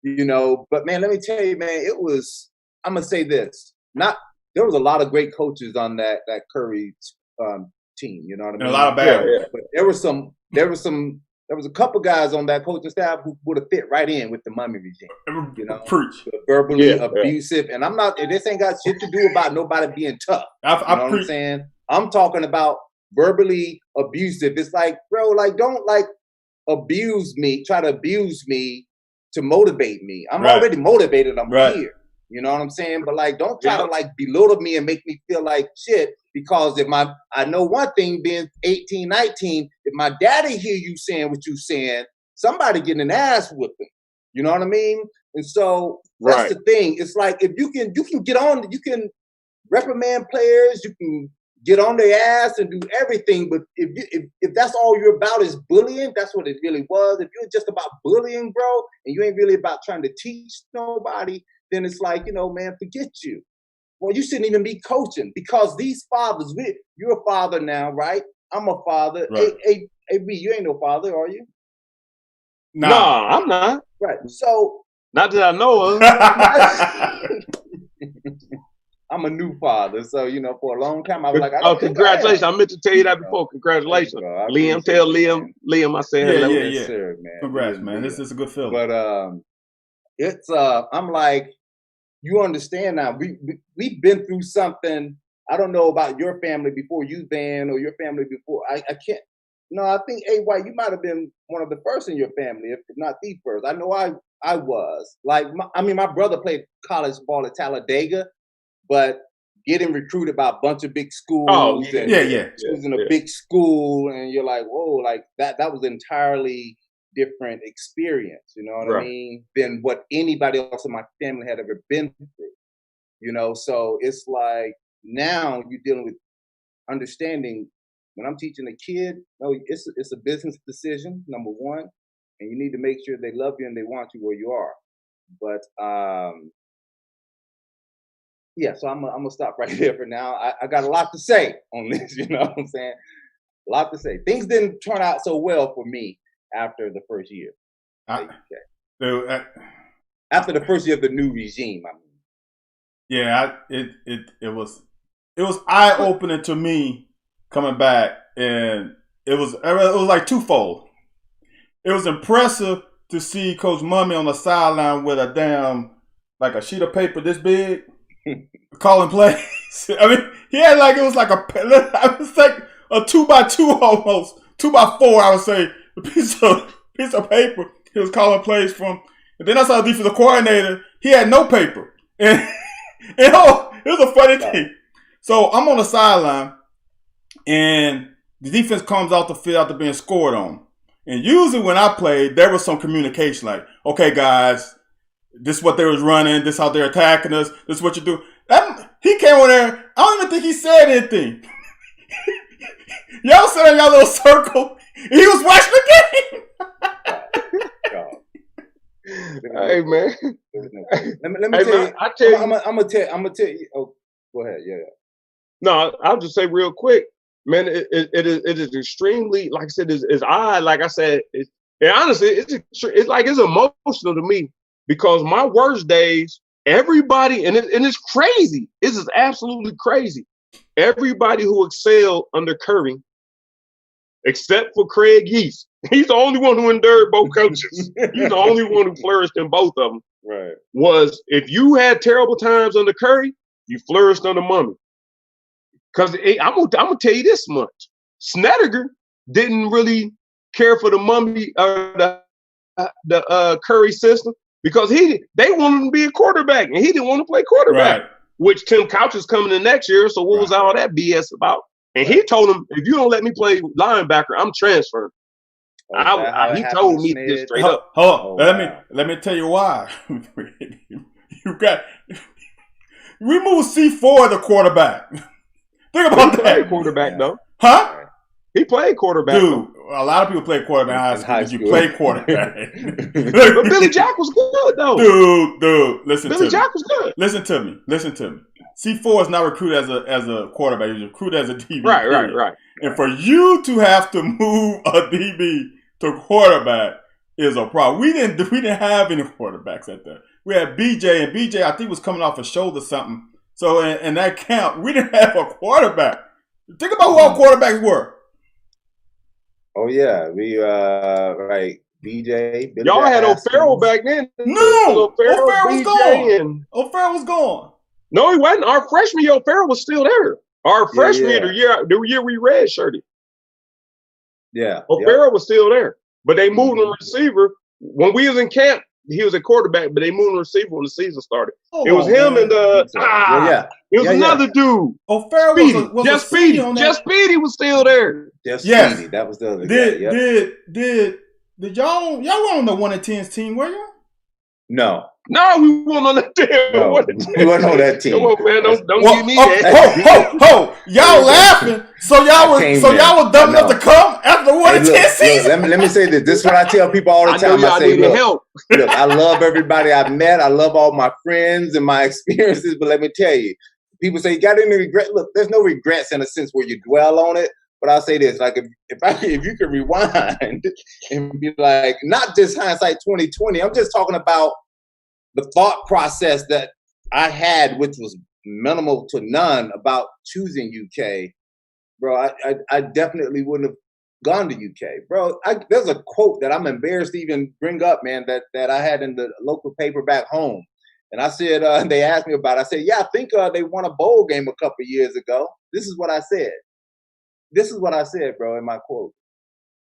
You know, but man, let me tell you, man, I'm going to say this. There was a lot of great coaches on that Curry team, you know what I mean? And a lot of bad ones. But there was a couple guys on that coaching staff who would have fit right in with the mummy regime. You know, verbally abusive. And this ain't got shit to do about nobody being tough. You know what I'm saying? I'm talking about verbally abusive. It's like, bro, like, don't like try to abuse me to motivate me. I'm already motivated. I'm here. You know what I'm saying? But like, don't try to like belittle me and make me feel like shit, because I know one thing, being 18, 19, if my daddy hear you saying what you saying, somebody getting an ass whipping. You know what I mean? And so that's the thing. It's like, if you can get on, you can reprimand players, you can get on their ass and do everything. But if that's all you're about is bullying, that's what it really was. If you're just about bullying, bro, and you ain't really about trying to teach nobody, then it's like, you know, man, forget you. Well, you shouldn't even be coaching, because these fathers, you're a father now, right? I'm a father. Right. Hey, B, you ain't no father, are you? No, I'm not. Right. So. Not that I know of. I'm a new father, so, you know, for a long time I was like, congratulations! I meant to tell you that before. Congratulations, Liam. Tell Liam I said hello. Yeah. Sir, man. Congrats, man. This is a good feeling. But it's I'm like, you understand now. We've been through something. I don't know about your family before you, Van, or your family before. I can't. No, I think AY, you might have been one of the first in your family, if not the first. I know I was. Like, my brother played college ball at Talladega, but getting recruited by a bunch of big schools. Oh, and was in a big school, and you're like, whoa, like that was entirely different experience, you know what I mean, than what anybody else in my family had ever been through. You know, so it's like now you're dealing with understanding. When I'm teaching a kid, no, it's a business decision, number one, and you need to make sure they love you and they want you where you are. But so I'm gonna stop right there for now. I got a lot to say on this, you know what I'm saying? A lot to say. Things didn't turn out so well for me after the first year. After the first year of the new regime, I mean. Yeah, it was eye opening to me coming back, and it was like twofold. It was impressive to see Coach Mummy on the sideline with a damn, like a sheet of paper this big, calling plays. I mean, he had like, it was like a 2x2 almost, 2x4, I would say, a piece of paper. He was calling plays from, and then I saw the defensive coordinator. He had no paper, and it was a funny thing. So I'm on the sideline, and the defense comes out the field after being scored on. And usually when I played, there was some communication, like, okay, guys, this is what they was running, this is how they're attacking us, this is what you do. He came over there, I don't even think he said anything. Y'all sat in y'all little circle, and he was watching the game. Hey, man. Let me tell you. I'm gonna tell you. Oh, go ahead. Yeah. No, I'll just say real quick, man. It is extremely, like I said, it's odd. Like I said, honestly, it's like it's emotional to me because my worst days, everybody, and it's crazy. This is absolutely crazy. Everybody who excelled under Curry, except for Craig Yeast, he's the only one who endured both coaches. He's the only one who flourished in both of them. Right. Was if you had terrible times under Curry, you flourished under Mummy. Because I'm gonna tell you this much: Snedeker didn't really care for the Mummy or the Curry system because they wanted him to be a quarterback and he didn't want to play quarterback. Right. Which Tim Couch is coming in next year. So what was all that BS about? And he told him, if you don't let me play linebacker, I'm transferring. He told me this straight up. Hold on. Let me tell you why. We moved C4 the quarterback. Think about that. He played quarterback though. Huh? He played quarterback. Dude, a lot of people play quarterback in high school. You play quarterback. But Billy Jack was good though. Dude, listen to me. Billy Jack was good. Listen to me. C4 is not recruited as a quarterback. He's recruited as a DB. Right. And for you to have to move a DB to quarterback is a problem. We didn't have any quarterbacks at that. We had BJ, and BJ I think was coming off a shoulder something. So in that camp, we didn't have a quarterback. Think about who our quarterbacks were. Oh yeah, we right. BJ. Billy Y'all had Haskins. O'Farrell back then. No, O'Farrell was BJ, gone. O'Farrell was gone. No, he wasn't. Our freshman year, O'Farrell was still there. Our freshman year, the year we redshirted. Yeah. O'Farrell was still there. But they moved him receiver. When we was in camp, he was a quarterback, but they moved him receiver when the season started. It was him and it was another dude. O'Farrell was Jeff Speedy. Jeff Speedy was still there. Speedy, that was the other guy. Did y'all were on the 1-10 team, were you? No, we weren't on that team. No, we weren't on that team. Come on, man, don't give me that. Y'all laughing. So y'all was dumb enough to come after the 1-10 season. Let me say this. This is what I tell people all the time. I say, look, I love everybody I've met. I love all my friends and my experiences. But let me tell you, people say, you got any regret? Look, there's no regrets in a sense where you dwell on it. But I'll say this, like if you could rewind and be like, not just hindsight 2020, I'm just talking about the thought process that I had, which was minimal to none, about choosing UK, bro. I definitely wouldn't have gone to UK, bro. There's a quote that I'm embarrassed to even bring up, man, that I had in the local paper back home. And I said, they asked me about it. I said, yeah, I think they won a bowl game a couple of years ago. This is what I said. This is what I said, bro, in my quote.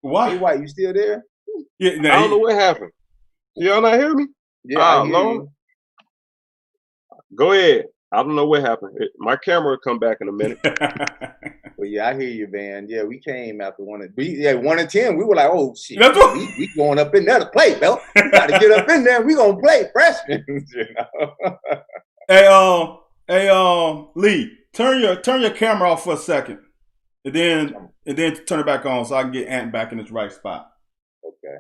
What? Hey, White, you still there? Yeah, I don't know what happened. Y'all not hear me? Yeah, I hear you. Go ahead. I don't know what happened. My camera will come back in a minute. Well, yeah, I hear you, man. Yeah, we came after 1-10. We were like, oh shit, we going up in there to play, Bill. We got to get up in there. We gonna play freshmen. Hey, Lee, turn your camera off for a second. And then turn it back on so I can get Ant back in his right spot. Okay.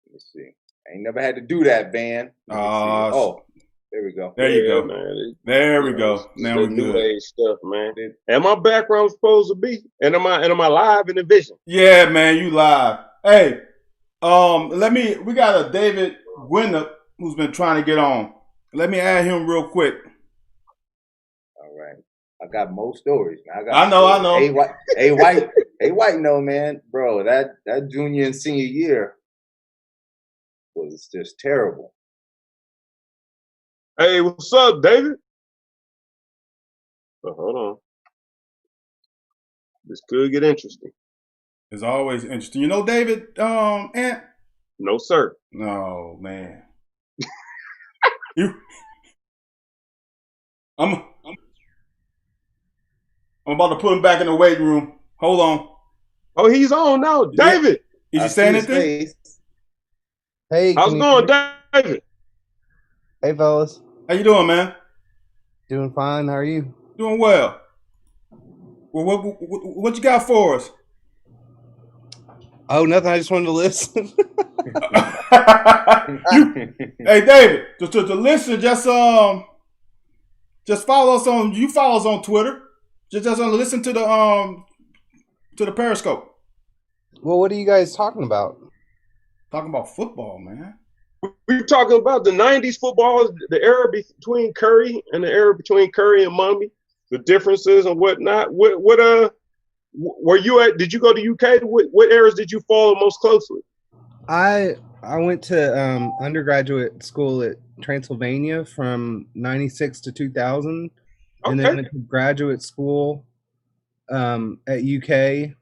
Let me see. I ain't never had to do that, Van. There we go. There you go. Man. There we go. Now we're new good. age stuff, man. And my background supposed to be? And am I live in the vision? Yeah, man, you live. Hey, we got a David Gwyneth who's been trying to get on. Let me add him real quick. All right. I got more stories. I know. Hey, White, no, man. Bro, that junior and senior year was just terrible. Hey, what's up, David? Hold on. This could get interesting. It's always interesting. You know David, Ant? No, sir. No, man. I'm about to put him back in the weight room. Hold on. Oh, he's on now. David. Is he saying anything? Hey. How's it going, David? Hey, fellas. How you doing, man? Doing fine. How are you? Doing well. Well, what you got for us? Oh, nothing. I just wanted to listen. Hey, David, to listen, just follow us on. You follow us on Twitter. Just listen to the Periscope. Well, what are you guys talking about? Talking about football, man. we're talking about the '90s football, the era between Curry and the era between Curry and Mummy, the differences and whatnot. What were you at? Did you go to UK? What eras did you follow most closely? I went to undergraduate school at Transylvania from '96 to 2000, and then Okay. went to graduate school at UK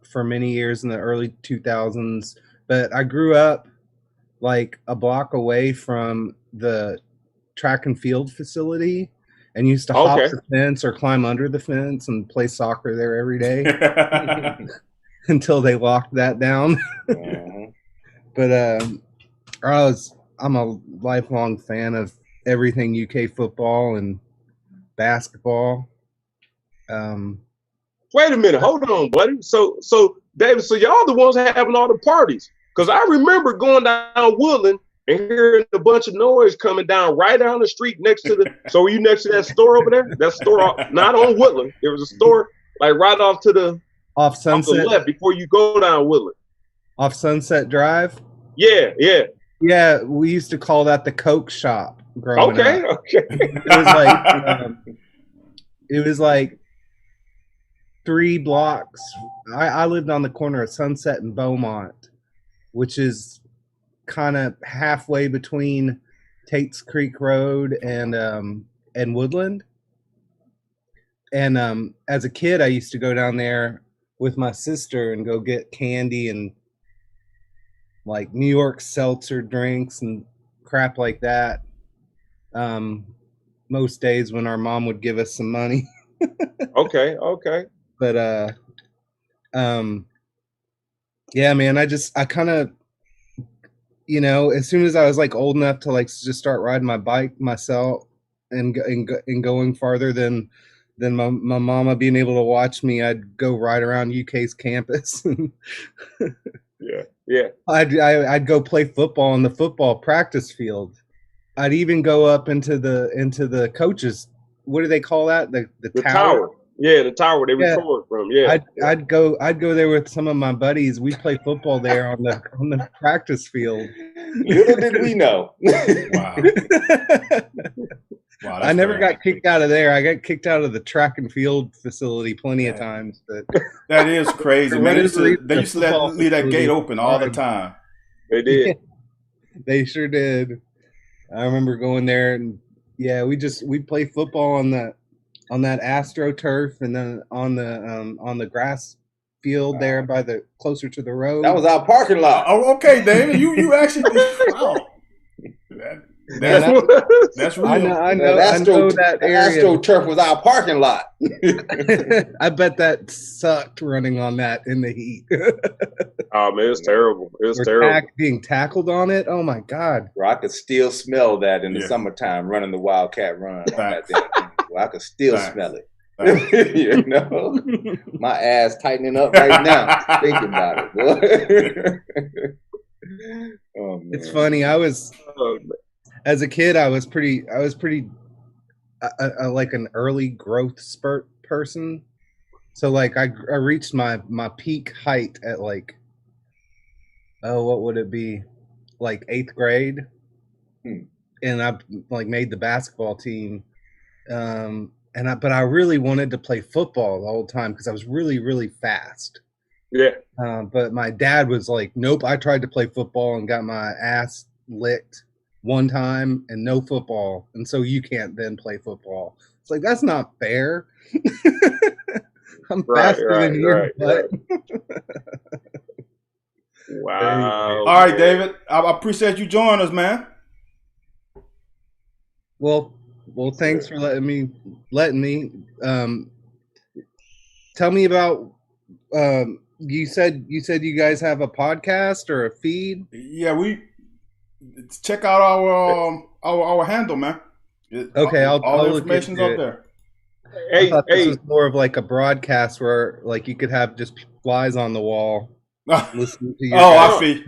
for many years in the early 2000s. But I grew up like a block away from the track and field facility and used to hop Okay. the fence or climb under the fence and play soccer there every day until they locked that down. But I'm a lifelong fan of everything UK football and basketball. Wait a minute, hold on, buddy. So David, so y'all the ones having all the parties? Because I remember going down Woodland and hearing a bunch of noise coming down right down the street next to the. So were you next to that store over there? That store, not on Woodland. There was a store like right off to the off Sunset, off the left before you go down Woodland. Off Sunset Drive. Yeah. We used to call that the Coke shop growing up. Okay. It was like 3 blocks. I lived on the corner of Sunset and Beaumont, which is kind of halfway between Tate's Creek Road and Woodland. And as a kid, I used to go down there with my sister and go get candy and like New York seltzer drinks and crap like that. Most days when our mom would give us some money. Okay. But yeah, man, I kind of, as soon as I was like old enough to like just start riding my bike myself and going farther than my mama being able to watch me, I'd go ride around UK's campus. Yeah. I'd go play football on the football practice field. I'd even go up into the coaches. What do they call that? The tower. Yeah, the tower they record from. Yeah. I'd go there with some of my buddies. We play football there on the practice field. Little did we know. Wow, I never got kicked out of there. I got kicked out of the track and field facility plenty of times. But that is crazy, man. They used to leave that gate open all the time. They did. Yeah, they sure did. I remember going there, and we play football on that AstroTurf, and then on the grass field there by the closer to the road. That was our parking lot. Oh, okay, David. You actually wow. That's real. I know that area. AstroTurf was our parking lot. I bet that sucked running on that in the heat. Oh man, it's terrible. It's terrible. Being tackled on it. Oh my God. Bro, I could still smell that in the summertime running the Wildcat Run. I could still smell it. My ass tightening up right now thinking about it, boy. Oh, man. It's funny. As a kid, I was pretty like an early growth spurt person. So like I reached my peak height at like, what would it be? Like 8th grade. And I like made the basketball team. But I really wanted to play football the whole time because I was really, really fast. Yeah. But my dad was like, nope, I tried to play football and got my ass licked one time and no football. And so you can't then play football. It's like, that's not fair. I'm faster than you. Right. Wow. All right, David. I appreciate you joining us, man. Well, thanks for letting me. Tell me about. You said you guys have a podcast or a feed. Yeah, we check out our handle, man. Okay, all the information's up there. I thought this was more of like a broadcast where like you could have just flies on the wall. Listen to your I see.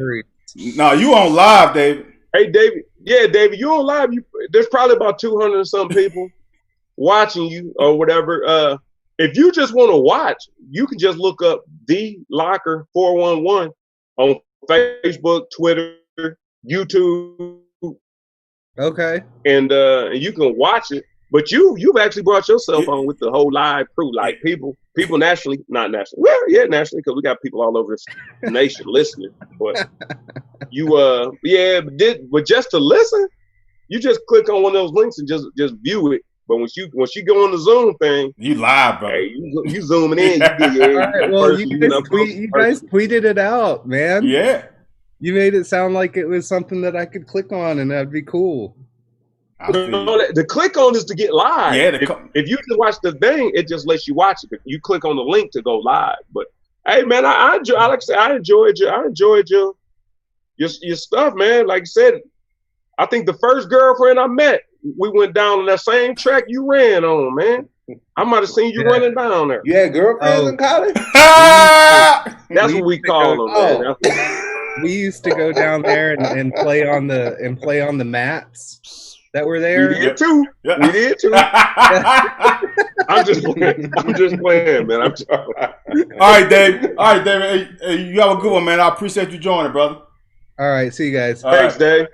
No, you on live, David. Hey, David. Yeah, David, you on live. There's probably about 200 and some people watching you or whatever. If you just want to watch, you can just look up The Locker 411 on Facebook, Twitter, YouTube, Okay. and you can watch it. But you've actually brought yourself on with the whole live crew. Like people nationally, not nationally. Well, yeah, nationally, because we got people all over this nation listening. But but just to listen, you just click on one of those links and just view it. But once you go on the Zoom thing, you live, bro. Hey, you zooming in, you get your All right, well, you guys tweeted it out, man. Yeah. You made it sound like it was something that I could click on and that'd be cool. The click on is to get live. Yeah, if you just watch the thing, it just lets you watch it. You click on the link to go live. But hey, man, I enjoyed your stuff, man. Like I said, I think the first girlfriend I met, we went down on that same track you ran on, man. I might have seen you running down there. You had girlfriends in college? That's what we call them, man. We used to go down there and play on the mats that were there. We did too. Yeah. We did too. I'm just playing, man. I'm sorry. All right, Dave. Hey, you have a good one, man. I appreciate you joining, brother. All right, see you guys. Thanks, Dave.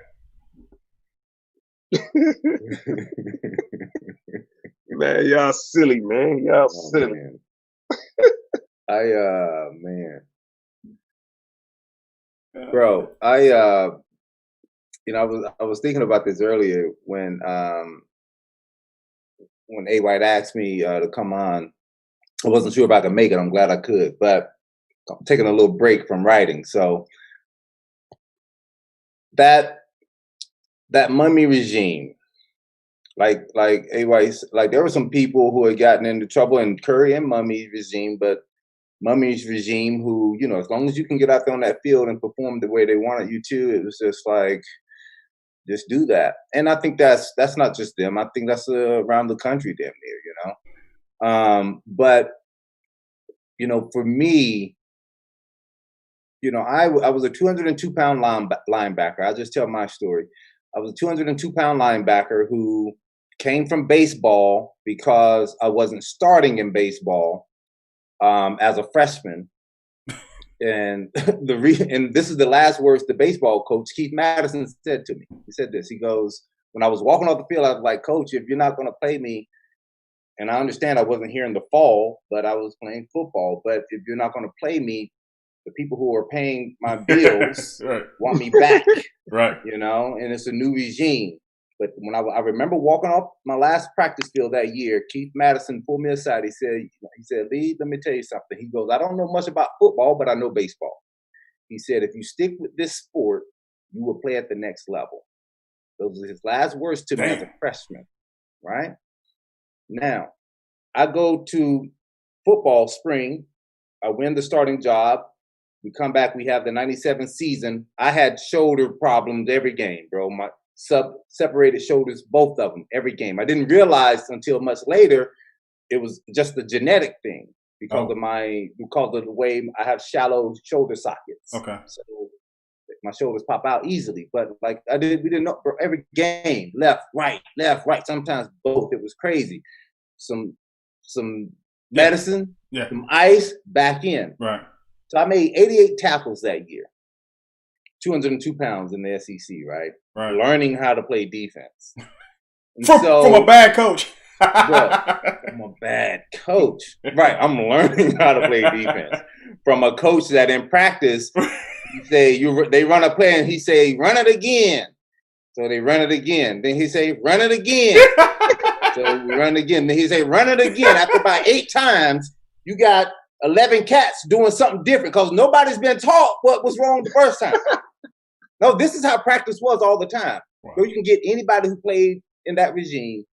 Man, y'all silly, man. Y'all silly. Man. Man. Bro, I was thinking about this earlier when A. White asked me to come on. I wasn't sure if I could make it. I'm glad I could, but I'm taking a little break from writing. So that mummy regime, like A. White, like there were some people who had gotten into trouble in Curry and Mummy regime, but Mummy's regime, who, you know, as long as you can get out there on that field and perform the way they wanted you to, it was just like, just do that. And I think that's not just them. I think that's around the country, damn near, you know. But you know, for me, you know, I was a 202-pound linebacker. I'll just tell my story. I was a 202-pound linebacker who came from baseball because I wasn't starting in baseball. As a freshman, and and this is the last words the baseball coach Keith Madison said to me. He said this. He goes, when I was walking off the field, I was like, "Coach, if you're not going to play me, and I understand I wasn't here in the fall, but I was playing football. But if you're not going to play me, the people who are paying my bills right. want me back, right? You know, and it's a new regime." But when I remember walking off my last practice field that year, Keith Madison pulled me aside. He said, "Lee, let me tell you something." He goes, "I don't know much about football, but I know baseball." He said, "If you stick with this sport, you will play at the next level." Those were his last words to me as a freshman, right? Now, I go to football spring. I win the starting job. We come back. We have the 97 season. I had shoulder problems every game, bro. My separated shoulders, both of them, every game. I didn't realize until much later it was just a genetic thing because of the way I have shallow shoulder sockets. Okay. So my shoulders pop out easily. But like we didn't know, bro, every game, left, right, sometimes both. It was crazy. Some medicine, some ice, back in. Right. So I made 88 tackles that year. 202 pounds in the SEC, right? Right. Learning how to play defense. From a bad coach. Bro, from a bad coach. Right, I'm learning how to play defense. From a coach that in practice, they run a play and he say, "Run it again." So they run it again. Then he say, "Run it again." So we run again. Then he say, "Run it again." After about 8 times, you got 11 cats doing something different because nobody's been taught what was wrong the first time. No, this is how practice was all the time. Wow. So you can get anybody who played in that regime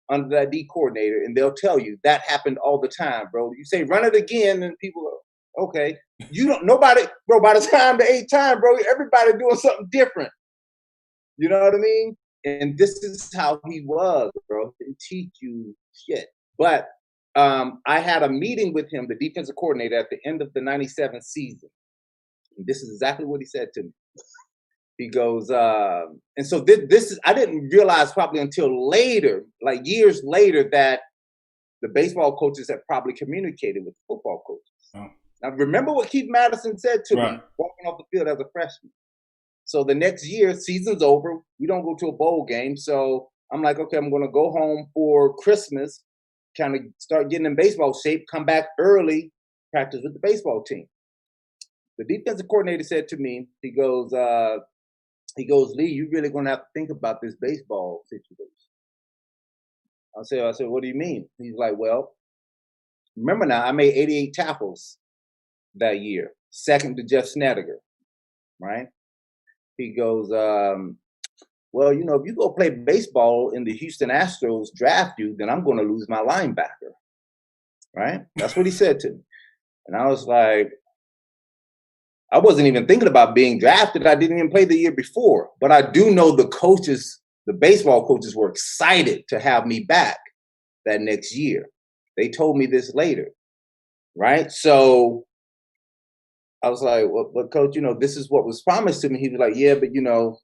under that D coordinator, and they'll tell you that happened all the time, bro. You say run it again, and people are okay. You don't. Nobody, bro. By the time the 8th time, bro, everybody doing something different. You know what I mean? And this is how he was, bro. He didn't teach you shit. But I had a meeting with him, the defensive coordinator, at the end of the 97 season. And this is exactly what he said to me. He goes, and so this is, I didn't realize probably until later, like years later, that the baseball coaches had probably communicated with football coaches. Oh. Now, remember what Keith Madison said to me walking off the field as a freshman. So the next year, season's over. We don't go to a bowl game. So I'm like, okay, I'm going to go home for Christmas, kind of start getting in baseball shape, come back early, practice with the baseball team. The defensive coordinator said to me, he goes, Lee, you're really going to have to think about this baseball situation. I said, what do you mean? He's like, well, remember now, I made 88 tackles that year, second to Jeff Snedeker, right? He goes, well, you know, if you go play baseball in the Houston Astros draft you, then I'm going to lose my linebacker, right? That's what he said to me. And I was like, I wasn't even thinking about being drafted. I didn't even play the year before. But I do know the coaches, the baseball coaches were excited to have me back that next year. They told me this later, right? So I was like, well, but coach, you know, this is what was promised to me. He was like, yeah, but you know,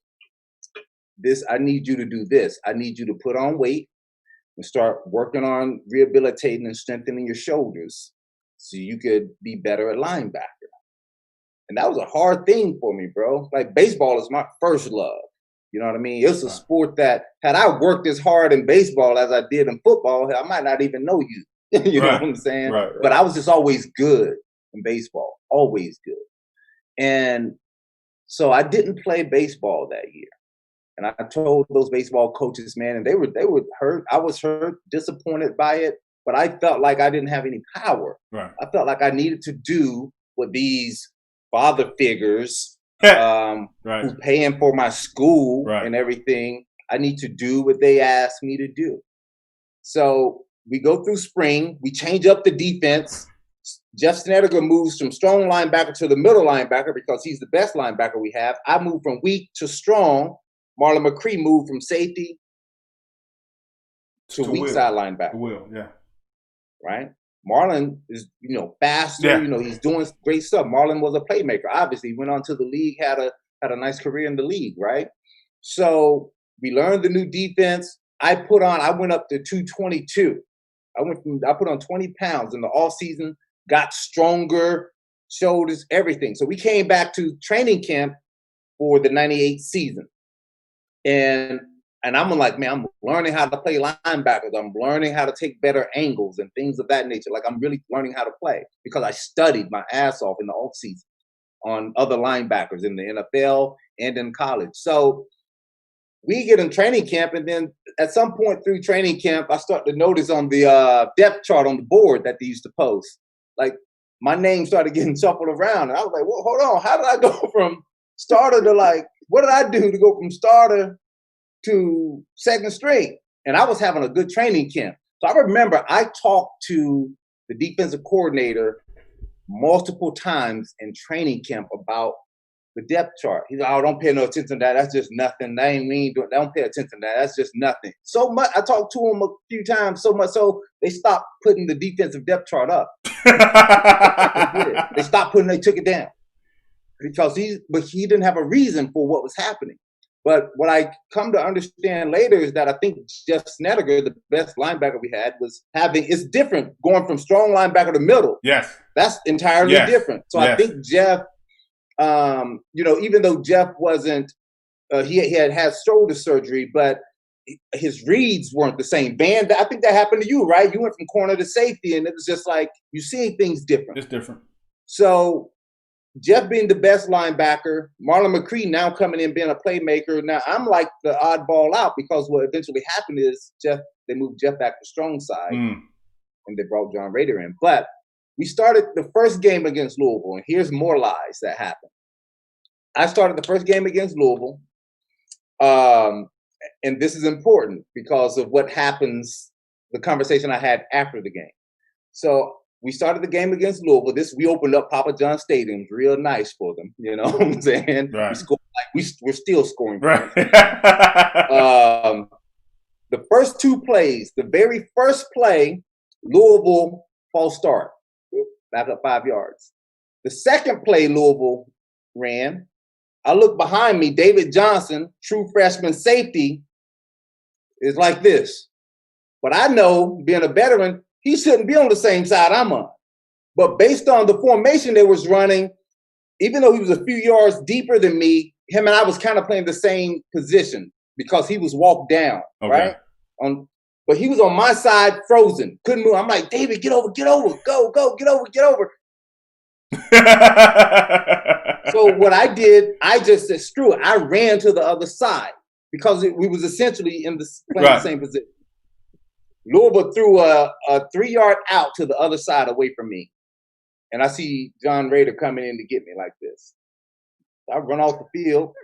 I need you to do this. I need you to put on weight and start working on rehabilitating and strengthening your shoulders so you could be better at linebacker. And that was a hard thing for me, bro. Like, baseball is my first love. You know what I mean? It's a sport that, had I worked as hard in baseball as I did in football, I might not even know you. You know what I'm saying? Right. But I was just always good in baseball, always good. And so I didn't play baseball that year. And I told those baseball coaches, man, and they were hurt. I was hurt, disappointed by it, but I felt like I didn't have any power. Right. I felt like I needed to do what these father figures Right. who's paying for my school Right. and everything, I need to do what they asked me to do. So we go through spring, we change up the defense. Jeff Snedeker moves from strong linebacker to the middle linebacker because he's the best linebacker we have. I moved from weak to strong. Marlon McCree moved from safety to weak side linebacker. Yeah. Right? Marlon is, you know, faster. Yeah. You know, he's doing great stuff. Marlon was a playmaker. Obviously, he went on to the league, had a nice career in the league, right? So we learned the new defense. I went up to 222. I put on 20 pounds in the off season, got stronger, shoulders, everything. So we came back to training camp for the 98 season. And I'm like, man, I'm learning how to play linebackers. I'm learning how to take better angles and things of that nature. Like, I'm really learning how to play because I studied my ass off in the off season on other linebackers in the NFL and in college. So we get in training camp, and then at some point through training camp, I start to notice on the depth chart on the board that they used to post, like, my name started getting shuffled around. And I was like, well, hold on. How did I go from starter to, like, what did I do to go from starter to second string? And I was having a good training camp. So I remember I talked to the defensive coordinator multiple times in training camp about the depth chart. He's like, oh, don't pay no attention to that. That's just nothing. Don't pay attention to that. That's just nothing. So much. I talked to him a few times, so much so they stopped putting the defensive depth chart up. They took it down because he didn't have a reason for what was happening. But what I come to understand later is that I think Jeff Snedeker, the best linebacker we had, it's different going from strong linebacker to middle. Yes. That's entirely different. So I think Jeff, you know, even though Jeff wasn't, he had shoulder surgery, but his reads weren't the same. Van, I think that happened to you, right? You went from corner to safety, and it was just like you're seeing things different. It's different. So Jeff being the best linebacker, Marlon McCree now coming in being a playmaker. Now I'm like the oddball out because what eventually happened is they moved Jeff back to strong side, and they brought John Rader in. But we started the first game against Louisville, and here's more lies that happened. I started the first game against Louisville, and this is important because of what happens, the conversation I had after the game. So we started the game against Louisville. We opened up Papa John Stadium, real nice for them. You know what I'm saying? Right. We scored, we're still scoring. Right. The first two plays, the very first play, Louisville false start, back up 5 yards. The second play Louisville ran, I look behind me, David Johnson, true freshman safety, is like this. But I know, being a veteran, he shouldn't be on the same side I'm on. But based on the formation they was running, even though he was a few yards deeper than me, him and I was kind of playing the same position because he was walked down, right? But he was on my side, frozen, couldn't move. I'm like, David, get over, go, get over. So what I did, I just said, screw it. I ran to the other side because we was essentially playing the same position. Louisville threw a 3-yard out to the other side away from me. And I see John Rader coming in to get me like this. I run off the field.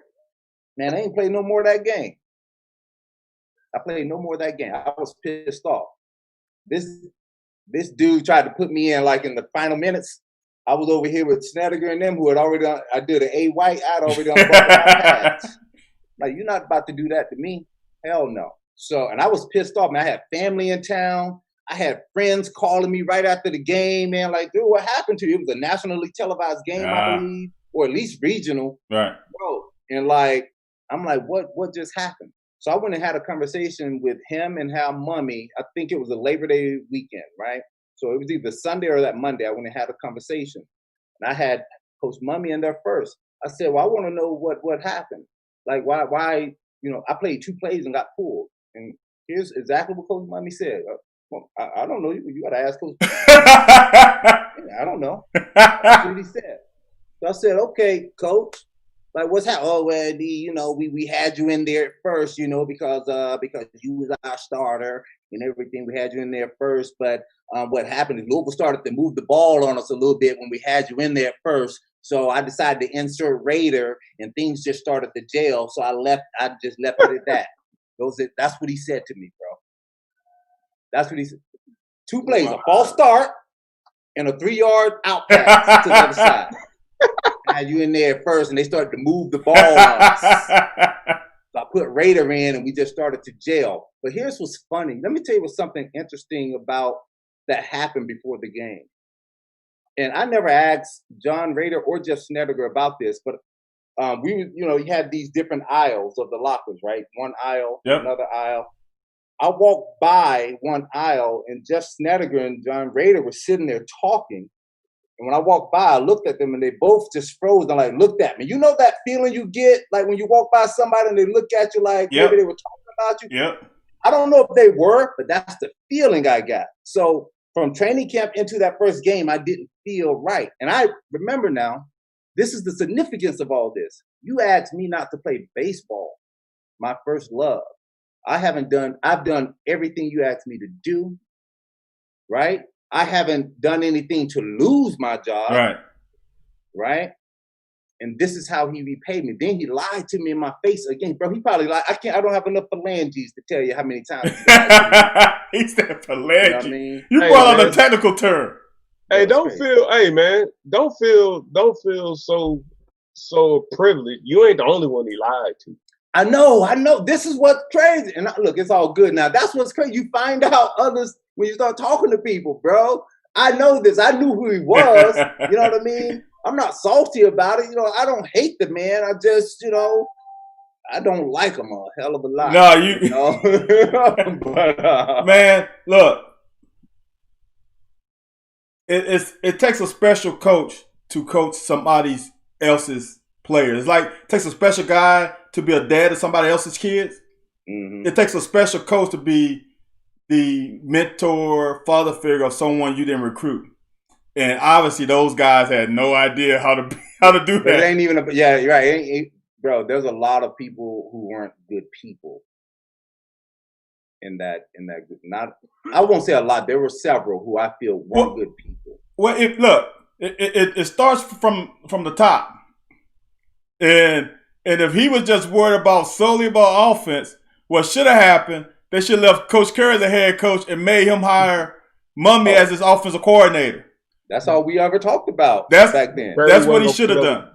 Man, I ain't played no more of that game. I was pissed off. This dude tried to put me in like in the final minutes. I was over here with Snedeker and them who had already done, I did an A White, I'd already done my pads. Like, you're not about to do that to me. Hell no. So, and I was pissed off, man. I had family in town. I had friends calling me right after the game, man. Like, dude, what happened to you? It was a nationally televised game, I believe, or at least regional. Right. Bro. And like, I'm like, what just happened? So I went and had a conversation with him and Hal Mummy. I think it was a Labor Day weekend, right? So it was either Sunday or that Monday. I went and had a conversation. And I had Coach Mummy in there first. I said, well, I want to know what happened. Like, why, I played 2 plays and got pulled. And here's exactly what Coach Mummy said. Well, I don't know. You got to ask Coach. I don't know. That's what he said. So I said, okay, Coach. Like, what's happening? Oh, well, we had you in there first, because you was our starter and everything. We had you in there first. But what happened is Louisville started to move the ball on us a little bit when we had you in there first. So I decided to insert Raider, and things just started to jail. So I just left it at that. That's what he said to me, bro. That's what he said. 2 plays, a false start and a 3-yard out pass to the other side. Had you in there first, and they started to move the ball on us. So I put Raider in, and we just started to jail. But here's what's funny. Let me tell you what's something interesting about that happened before the game. And I never asked John Raider or Jeff Snedeker about this, but you had these different aisles of the lockers, right? One aisle, another aisle. I walked by one aisle, and Jeff Snedeker and John Raider were sitting there talking. And when I walked by, I looked at them, and they both just froze and like looked at me. You know that feeling you get like when you walk by somebody and they look at you like maybe they were talking about you? Yep. I don't know if they were, but that's the feeling I got. So from training camp into that first game, I didn't feel right. And I remember now, this is the significance of all this. You asked me not to play baseball, my first love. I've done everything you asked me to do, right? I haven't done anything to lose my job, right? And this is how he repaid me. Then he lied to me in my face again, bro. He probably lied. I don't have enough phalanges to tell you how many times he lied to me. He said phalanges. You know what I mean? You brought out a technical term. Hey, don't feel so privileged. You ain't the only one he lied to. I know. This is what's crazy. And look, it's all good now. That's what's crazy. You find out others when you start talking to people, bro. I know this. I knew who he was. You know what I mean? I'm not salty about it. I don't hate the man. I just, I don't like him a hell of a lot. No, you know? But, man, look. It takes a special coach to coach somebody else's players. It's like it takes a special guy to be a dad to somebody else's kids. Mm-hmm. It takes a special coach to be the mentor, father figure of someone you didn't recruit. And obviously, those guys had no idea how to do that. It ain't even you're right. Bro, there's a lot of people who weren't good people in that group. I won't say a lot. There were several who I feel weren't good people. Well, it starts from the top, and if he was just worried solely about offense, what should have happened? They should have left Coach Curry as a head coach and made him hire Mummy as his offensive coordinator. That's all we ever talked about back then. That's what he should have done.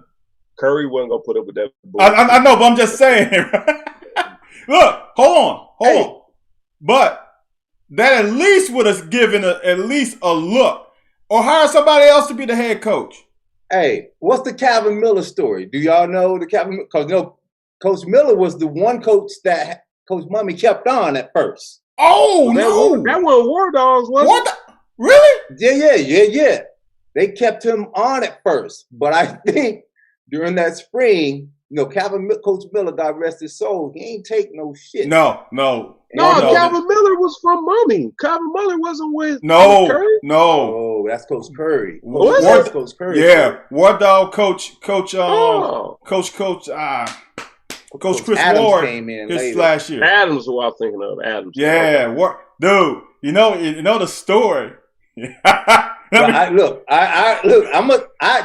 Curry wasn't gonna put up with that. I know, but I'm just saying. Look, hold on. But that at least would have given at least a look, or hire somebody else to be the head coach. Hey, what's the Calvin Miller story? Do y'all know the Calvin? Because Coach Miller was the one coach that Coach Mummy kept on at first. Oh, no. That wasn't War Dogs, was what it? Really? Yeah. They kept him on at first. But I think during that spring, Coach Miller, God rest his soul, he ain't take no shit. No. Calvin Miller was from Mommy. Calvin Miller wasn't with Curry. No. Oh, that's Coach Curry. That's Coach Curry. Yeah, War Dog Coach Chris Adams Ward came in his later. last year. Adams is who I was thinking of. Adams. Yeah, dude. You know the story.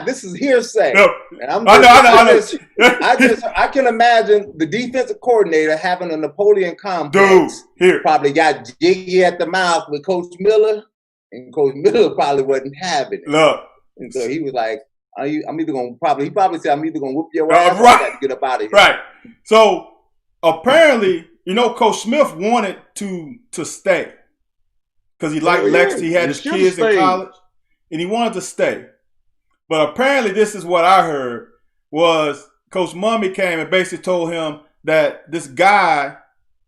This is hearsay. No, And I know. I can imagine the defensive coordinator having a Napoleon complex. Dude, here. Probably got jiggy at the mouth with Coach Miller, and Coach Miller probably wasn't having it. Look. And so he was like, he probably said, I'm either going to whoop your ass or I got to get up out of here. Right. So apparently, Coach Smith wanted to stay because he liked Lex. He had his kids in college and he wanted to stay. But apparently this is what I heard was Coach Mummy came and basically told him that this guy,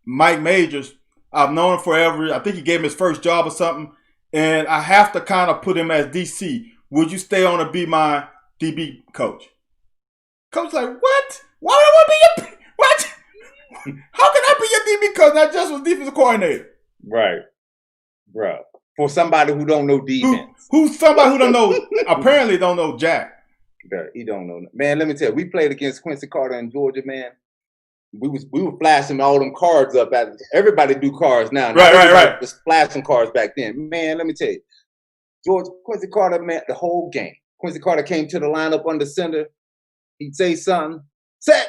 Mike Majors, I've known him forever. I think he gave him his first job or something. And I have to kind of put him as DC. Would you stay on to be my DB coach? Coach like, what? Why would I want to be your what? How can I be your DB coach? Not just was defensive coordinator. Right. Bro. For somebody who don't know defense. Who's somebody who don't know, apparently don't know Jack. He don't know. Man, let me tell you, we played against Quincy Carter in Georgia, man. We were flashing all them cards up at everybody do cards now. Right. Just flashing cards back then. Man, let me tell you. Quincy Carter, man, the whole game. Quincy Carter came to the lineup under center. He'd say something, set.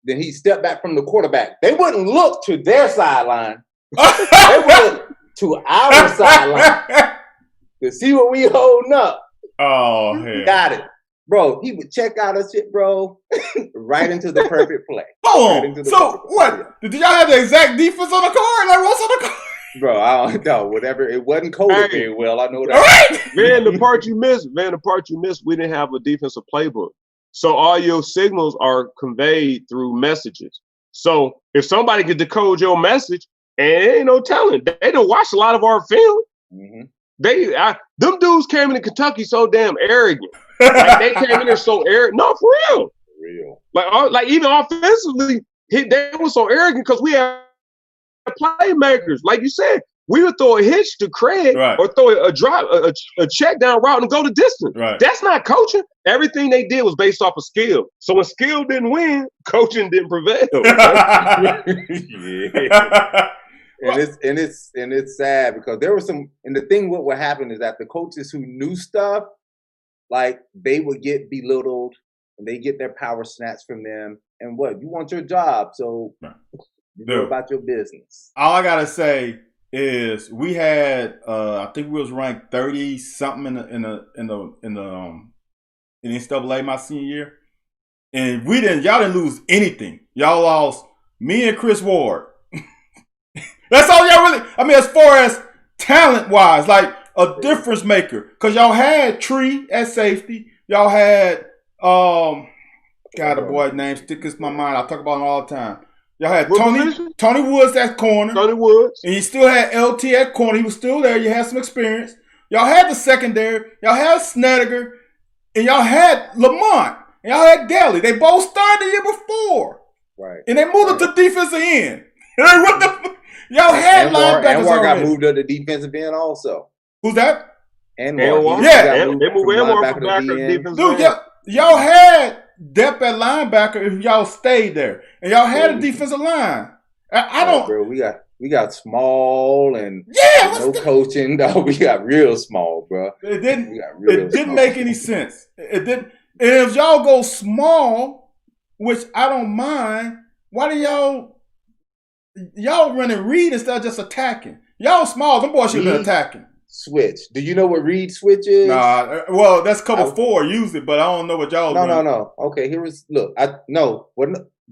Then he'd step back from the quarterback. They wouldn't look to their sideline. They would look to our sideline to see what we holding up. Oh, hell. Got it. Bro, he would check out us shit, bro, right into the perfect play. Hold on. So, what? Did y'all have the exact defense on the card? Like, what's on the card? Bro, I don't know. Whatever. It wasn't coded very well. I know that. All right. Man, the part you missed, we didn't have a defensive playbook. So all your signals are conveyed through messages. So if somebody could decode your message, and ain't no telling, they don't watch a lot of our film. Mm-hmm. Them dudes came into Kentucky so damn arrogant. Like they came in there so arrogant. No, for real. Like even offensively, they were so arrogant because we had playmakers. Like you said, we would throw a hitch to Craig or throw a check down route and go the distance. Right. That's not coaching. Everything they did was based off of skill. So when skill didn't win, coaching didn't prevail. Yeah. And it's sad because there was some, and the thing what would happen is that the coaches who knew stuff, like they would get belittled and they get their power snatched from them. And what? You want your job, so you know about your business. All I gotta say is we had I think we was ranked 30 something in the NCAA my senior year. And y'all didn't lose anything. Y'all lost me and Chris Ward. That's all y'all really, I mean, as far as talent-wise, like a difference maker. Because y'all had Tree at safety. Y'all had, God, the boy's name sticks in my mind. I talk about him all the time. Y'all had Tony Woods at corner. Tony Woods. And you still had LT at corner. He was still there. You had some experience. Y'all had the secondary. Y'all had Snedeker. And y'all had Lamont. And y'all had Daly. They both started the year before. Right. And they moved up to defensive end. Y'all had linebackers Anwar got already. moved to the defensive end also. Who's that? Anwar. Yeah. They moved Anwar from back to the defensive end. Dude, y'all had depth at linebacker if y'all stayed there. And y'all had a defensive line. I don't. Bro, we got small and no coaching. No, we got real small, bro. It didn't make any sense. It didn't. And if y'all go small, which I don't mind, why do y'all running read instead of just attacking? Y'all small, them boys should have been attacking. Switch. Do you know what read switch is? Nah, well, that's cover 4 usually, but I don't know what y'all doing. No. Okay,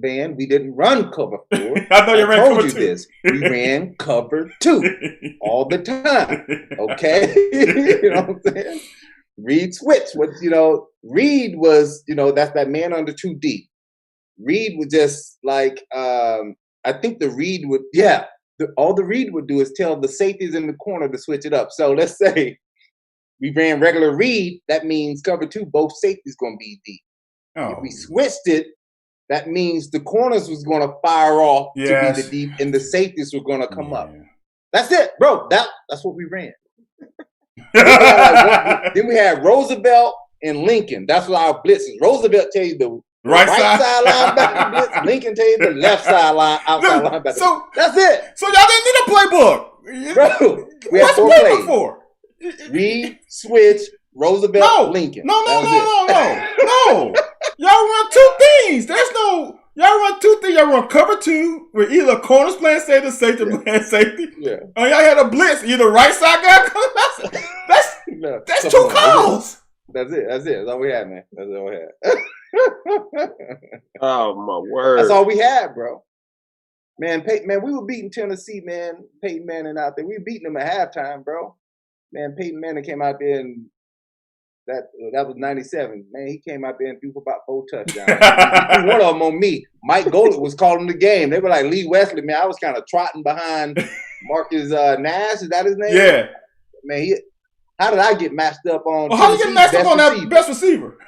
man, we didn't run cover 4. I know you ran cover 2. I told you this. We ran cover 2 all the time. Okay? You know what I'm saying? Read switch. Read was, that's that man under 2 deep. Read was just like, I think the read would, all the read would do is tell the safeties in the corner to switch it up. So let's say we ran regular read, that means cover 2, both safeties going to be deep. Oh. If we switched it, that means the corners was going to fire off to Yes. be the deep, and the safeties were going to come up. That's it, bro. That's what we ran. Then we had Roosevelt and Lincoln. That's what our blitzes. Roosevelt tell you the right side linebacker blitz. Lincoln tell you the left side outside linebacker. So that's it. So y'all didn't need a playbook, bro. We had 4 plays. For? Read, switch, Roosevelt, Lincoln. No. Y'all run 2 things. Y'all run 2 things. Y'all run cover 2 with either corners playing safety, safety playing safety. Yeah. Or y'all had a blitz, either right side guy. That's 2 calls. That's it. That's all we had, man. That's all we had. Oh my word. That's all we had, bro. Man, we were beating Tennessee, man. Peyton Manning out there. We were beating them at halftime, bro. Man, Peyton Manning came out there and that was 97. Man, he came out there and threw for about 4 touchdowns. One of them on me. Mike Golick was calling the game. They were like Lee Wesley, man. I was kind of trotting behind Marcus Nash. Is that his name? Yeah. Man, how did I get matched up on? Well, how you get matched up on that best receiver?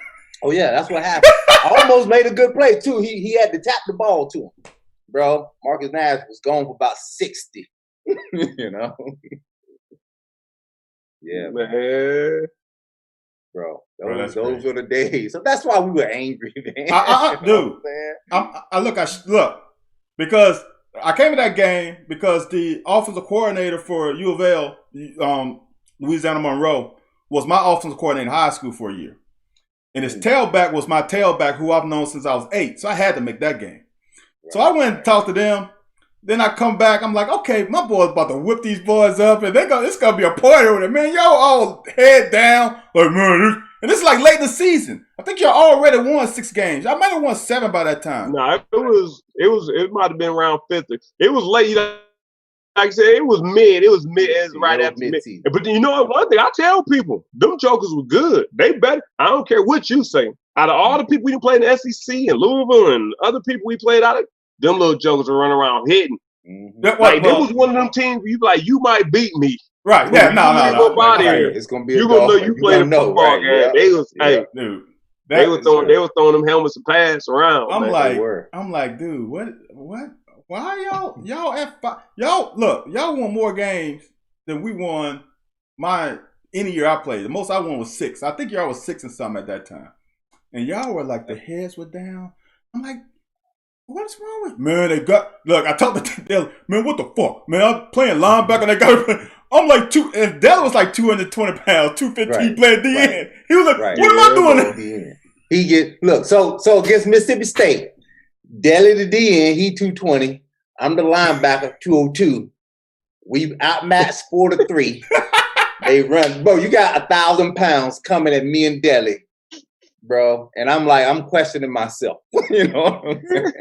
Oh yeah, that's what happened. I almost made a good play too. He had to tap the ball to him, bro. Marcus Nash was going for about 60. You know. Yeah, man. Bro, those were the days. So that's why we were angry, man. Dude, look, because I came to that game because the offensive coordinator for U of L, Louisiana Monroe, was my offensive coordinator in high school for a year. And his tailback was my tailback who I've known since I was 8. So I had to make that game. Right. So I went and talked to them. Then I come back, I'm like, okay, my boy's about to whip these boys up, and it's gonna be a party over there, man. Y'all all head down, like, man, and this is like late in the season. I think y'all already won 6 games. Y'all might have won 7 by that time. No, it might have been around 50. It was late. Like I said, it was mid. It was right after mid. But you know what? One thing I tell people, them jokers were good. They better. I don't care what you say. Out of all the people we played in the SEC and Louisville and other people we played out of, them little jokers are running around hitting. Mm-hmm. Like, it was one of them teams where you like, you might beat me. Right. Yeah. No. It's gonna be. You gonna know you played a football game. Yeah. They was, dude. They were throwing them helmets and pads around. I'm like, dude, what? Why y'all at 5? Y'all won more games than we won any year I played. The most I won was 6. I think y'all was 6 and something at that time. And y'all were like, the heads were down. I'm like, what's wrong with man? I talked to Dell. Man, what the fuck? Man, I'm playing linebacker. They got. I'm like and Dell was like 220 pounds, 250. He played DN. Right. He was like, what am I doing? He so against Mississippi State, Deli the DN, he 220. I'm the linebacker, 202. We outmatched 4-3. They run, bro. You got 1,000 pounds coming at me and Deli. Bro, and I'm questioning myself. You know what I'm saying?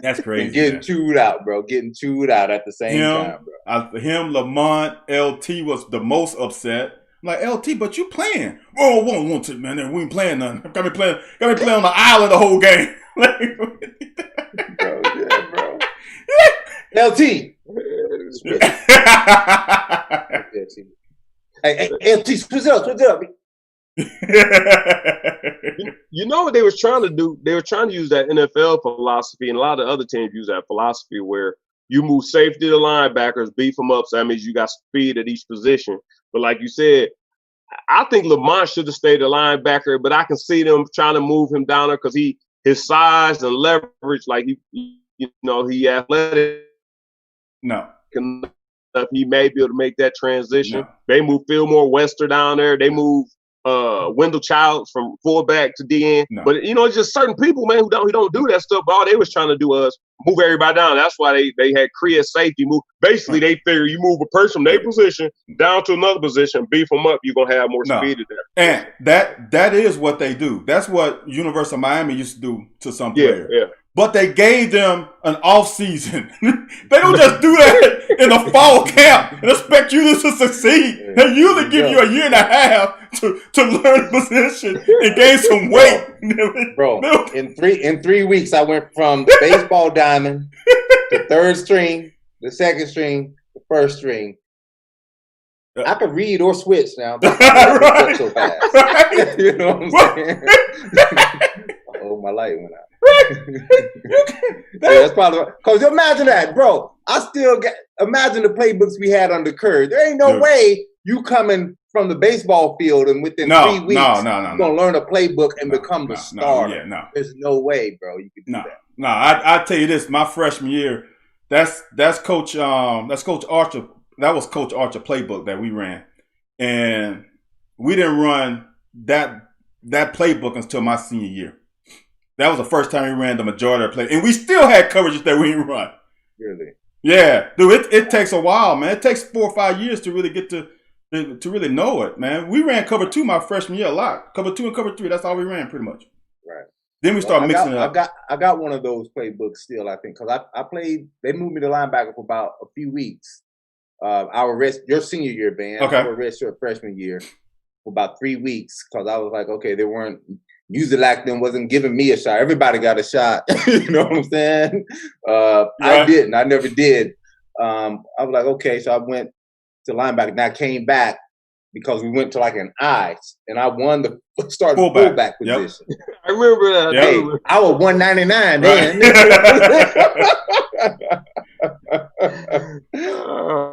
That's crazy. And getting chewed out, bro. Getting chewed out at the same time, bro. Lamont, LT was the most upset. I'm like, LT, but you playing? Oh, won't it, man? We ain't playing nothing. Got me playing on the island the whole game. Bro. LT. Hey, LT, switch it up. You know what they was trying to do? They were trying to use that NFL philosophy, and a lot of other teams use that philosophy where you move safety to linebackers, beef them up, so that means you got speed at each position. But like you said, I think Lamont should have stayed a linebacker, but I can see them trying to move him down there because his size and leverage, like he athletic. No. He may be able to make that transition. No. They move Fillmore Wester down there. They move Wendell Childs from fullback to DN. No. But it's just certain people, man, who don't do that stuff. But all they was trying to do was move everybody down. That's why they had Cree as safety move. Basically, they figure you move a person from their position down to another position, beef them up, you're gonna have more speed in there. And that is what they do. That's what University of Miami used to do to some players. Yeah. But they gave them an off season. They don't just do that in a fall camp and expect you to succeed. They usually give you a year and a half to learn the position and gain some weight. Bro, in 3 weeks, I went from the baseball diamond to 3rd string, the 2nd string, the 1st string. I could read or switch now. But I don't so fast. You know what I'm saying? Oh, my light went out. Right. That's probably because imagine that, bro. I still imagine the playbooks we had under Curry. There ain't no way you coming from the baseball field and within 3 weeks you're gonna learn a playbook and become the starter. There's no way, bro. You can do that. No, I tell you this, my freshman year, that's Coach Archer. That was Coach Archer playbook that we ran, and we didn't run that playbook until my senior year. That was the first time we ran the majority of the play, and we still had coverages that we didn't run. Really? Yeah, dude. It takes a while, man. It takes 4 or 5 years to really get to really know it, man. We ran cover 2 my freshman year a lot. Cover 2 and cover 3. That's all we ran pretty much. Right. Then we started mixing it up. I got one of those playbooks still, I think, because I played. They moved me to linebacker for about a few weeks. Your senior year, Ben. Okay. Our redshirt freshman year for about 3 weeks because I was like, okay, they weren't. Musilac then wasn't giving me a shot. Everybody got a shot. You know what I'm saying? I didn't. I never did. I was like, okay, so I went to linebacker. And I came back because we went to like an I, and I won the starting fullback position. Yep. I remember that. Hey, I was 199 then.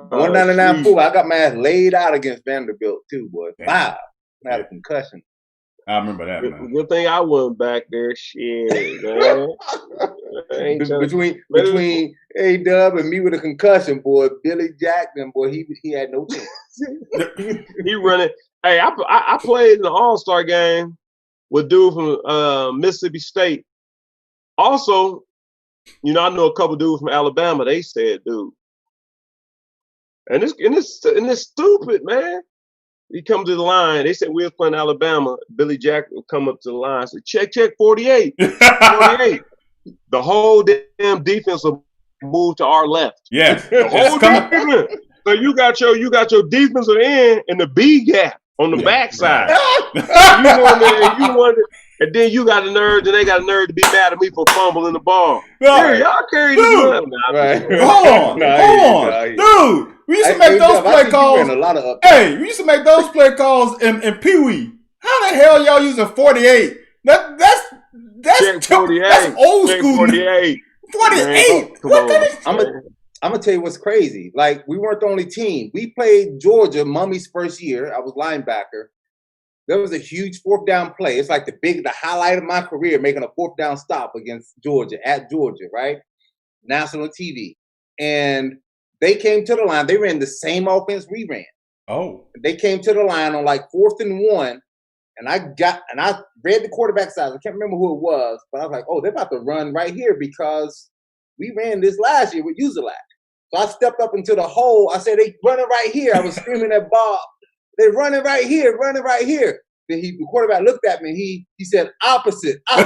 199 full. I got my ass laid out against Vanderbilt too, boy. Wow. I had a concussion. I remember that, man. Good thing I went back there. Shit, man. between A-Dub and me with a concussion, boy, Billy Jackson, boy, he had no chance. He running. Hey, I played in the All-Star game with a dude from Mississippi State. Also, you know, I know a couple dudes from Alabama. They said, dude, and it's stupid, man. He come to the line. They said we was playing Alabama. Billy Jack would come up to the line. Say, check 48. 48. The whole damn defense will move to our left. Yeah. The whole defense. So you got your defensive end in the B gap on the backside. You know, man, you wonder, and then you got a nerve, then they got a nerve to be mad at me for fumbling the ball. Hey, y'all carry this one. Hold on. Dude. We used to make those play calls. Hey, we used to make those play calls in Pee Wee. How the hell y'all using 48? That's 48. That's old school. 48. 48. I'm gonna tell you what's crazy. Like, we weren't the only team. We played Georgia, Mummy's first year. I was linebacker. There was a huge 4th down play. It's like the highlight of my career, making a 4th down stop against Georgia, at Georgia, right? National TV. And they came to the line. They ran the same offense we ran. Oh. They came to the line on like 4th and 1. And I read the quarterback side. I can't remember who it was, but I was like, oh, they're about to run right here because we ran this last year with Musilac. So I stepped up into the hole. I said, they running right here. I was screaming at Bob. They're running right here, running right here. Then the quarterback looked at me. He said, opposite. I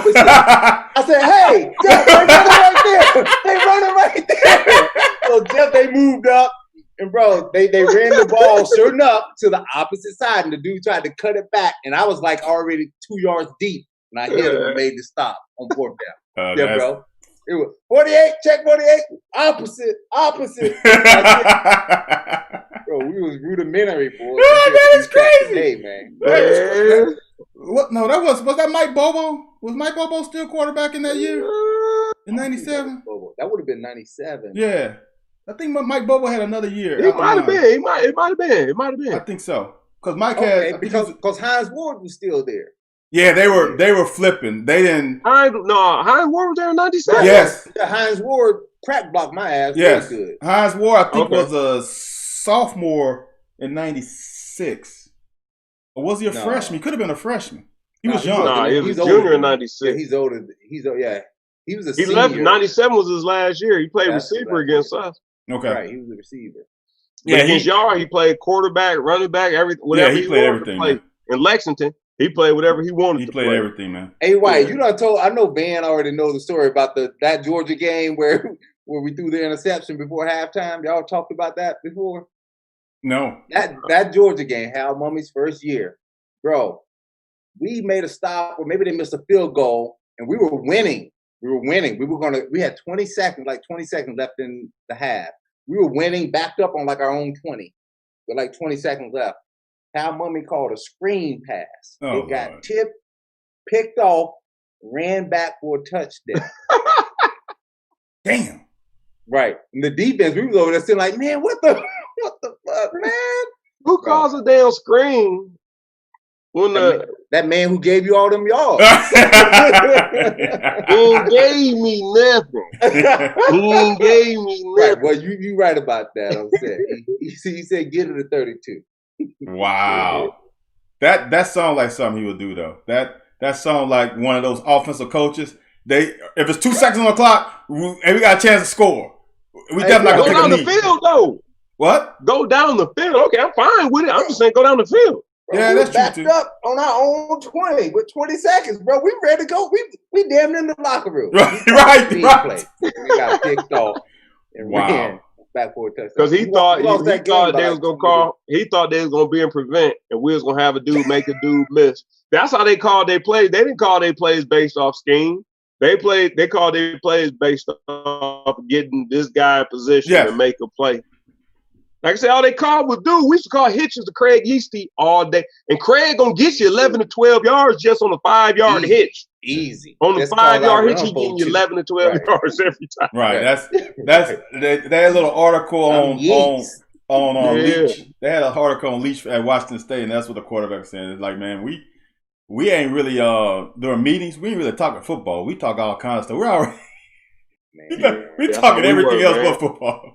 said, hey, Jeff, they running right there. They running right there. So Jeff, they moved up. And bro, they ran the ball sure enough to the opposite side. And the dude tried to cut it back. And I was like already 2 yards deep. And I hit him and made the stop on 4th down. Yeah, bro. It was 48, check 48, opposite. Bro, we was rudimentary, boy. That is crazy. Hey, man. What? No, was that Mike Bobo? Was Mike Bobo still quarterback in that year? In 97? That would have been 97. Yeah. I think Mike Bobo had another year. It might have been. It might have been. I think so. Because Mike had because Hines Ward was still there. Yeah, they were flipping. They didn't. Hines Ward was there in 97. Yes. Hines Ward crack blocked my ass. Yes. Good. Hines Ward, I think, was a sophomore in 96. Or was he a freshman? He could have been a freshman. He was young. He was a junior in 96. Yeah, he's older. He was a senior. He left. 97 was his last year. He played receiver against us. Okay. Right, he was a receiver. But against y'all, he played quarterback, running back, everything. Whatever he played everything. Man. In Lexington, he played whatever he wanted to play. He played everything, man. Hey, White, you done told. I know Van already knows the story about that Georgia game where we threw the interception before halftime. Y'all talked about that before? No. That Georgia game, Hal Mummy's first year, bro. We made a stop, or maybe they missed a field goal, and we were winning. We had 20 seconds left in the half. We were winning, backed up on like our own 20 with like 20 seconds left. Hal Mummy called a screen pass. It got tipped, picked off, ran back for a touchdown. Damn. Right. And the defense, we was over there still like, man, what the fuck, man? Who calls a damn screen when that man who gave you all them yards? He ain't gave me nothing. He ain't gave me nothing. Right. Well, you right about that. I'm saying he said get it to 32. Wow. That sounds like something he would do though. That sounds like one of those offensive coaches. If it's 2 seconds on the clock and we got a chance to score, we definitely go down the field though. What? Go down the field. Okay, I'm fine with it. I'm just saying go down the field. Bro, yeah, that's backed true too. up on our own 20 with 20 seconds, bro. We ready to go. We damn in the locker room. Right. We got kicked off and ran back for a touchdown. Because he thought they was gonna call. He thought they was gonna be in prevent, and we was gonna have a dude make a dude miss. That's how they called their plays. They didn't call their plays based off scheme. They called their plays based off getting this guy in position to make a play. Like I said, all they called was dude. We used to call hitches to Craig Yeasty all day, and Craig gonna get you 11 to 12 yards just on a 5-yard hitch. Easy on the 5-yard hitch. He getting you 11 to 12 yards every time. Right. That's they had a little article on Leach. They had an article on Leach at Washington State, and that's what the quarterback was saying. It's like, man, we ain't really during meetings. We ain't really talking football. We talk all kinds of stuff. We're already we talking everything else but football.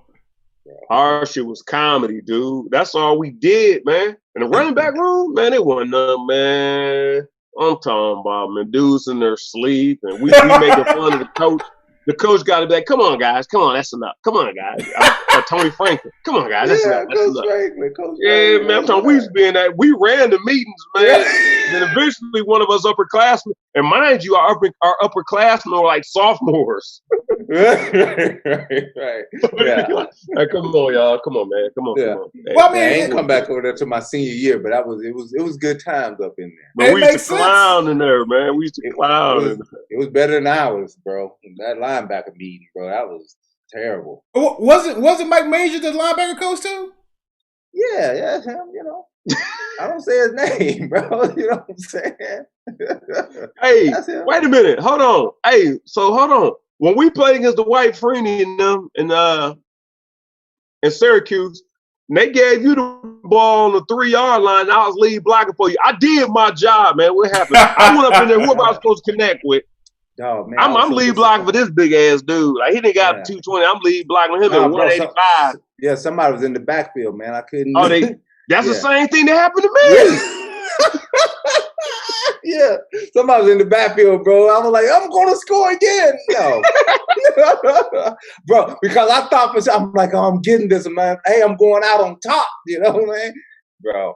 Our shit was comedy, dude. That's all we did, man. In the running back room, man, it wasn't nothing, man. I'm talking about, man, dudes in their sleep, and we making fun of the coach. The coach got to be like, come on, guys. Come on, that's enough. Come on, guys. Tony Franklin. Come on, guys. That's enough. That's enough. Franklin, man, I'm talking, we used to be in that. We ran the meetings, man. Then eventually one of us upperclassmen, and mind you, our upperclassmen were like sophomores. right. Yeah. Like, come on, y'all. Come on, man. Come on, come on. Hey, well, I mean, I ain't come back over there to my senior year, but it was good times up in there. But we used to clown in there, man. We used to clown in there. It was better than ours, bro. That linebacker meeting, bro, that was terrible. Wasn't Mike Major the linebacker coach too? Yeah, him, you know. I don't say his name, bro. You know what I'm saying? Hey, wait a minute. Hold on. Hey, so hold on. When we played against the White Freeney and them in Syracuse, they gave you the ball on the 3-yard line. I was lead blocking for you. I did my job, man. What happened? I went up in there. Who am I supposed to connect with? Oh, man, I'm lead blocking for this big ass dude. Like, he didn't got 220. I'm lead blocking him at 185. Yeah, somebody was in the backfield, man. I couldn't. Oh, that's the same thing that happened to me. Yeah, somebody was in the backfield, bro. I was like, I'm going to score again. No. Bro, because I thought for sure, I'm like, oh, I'm getting this, man. Hey, I'm going out on top. You know what I mean? Bro.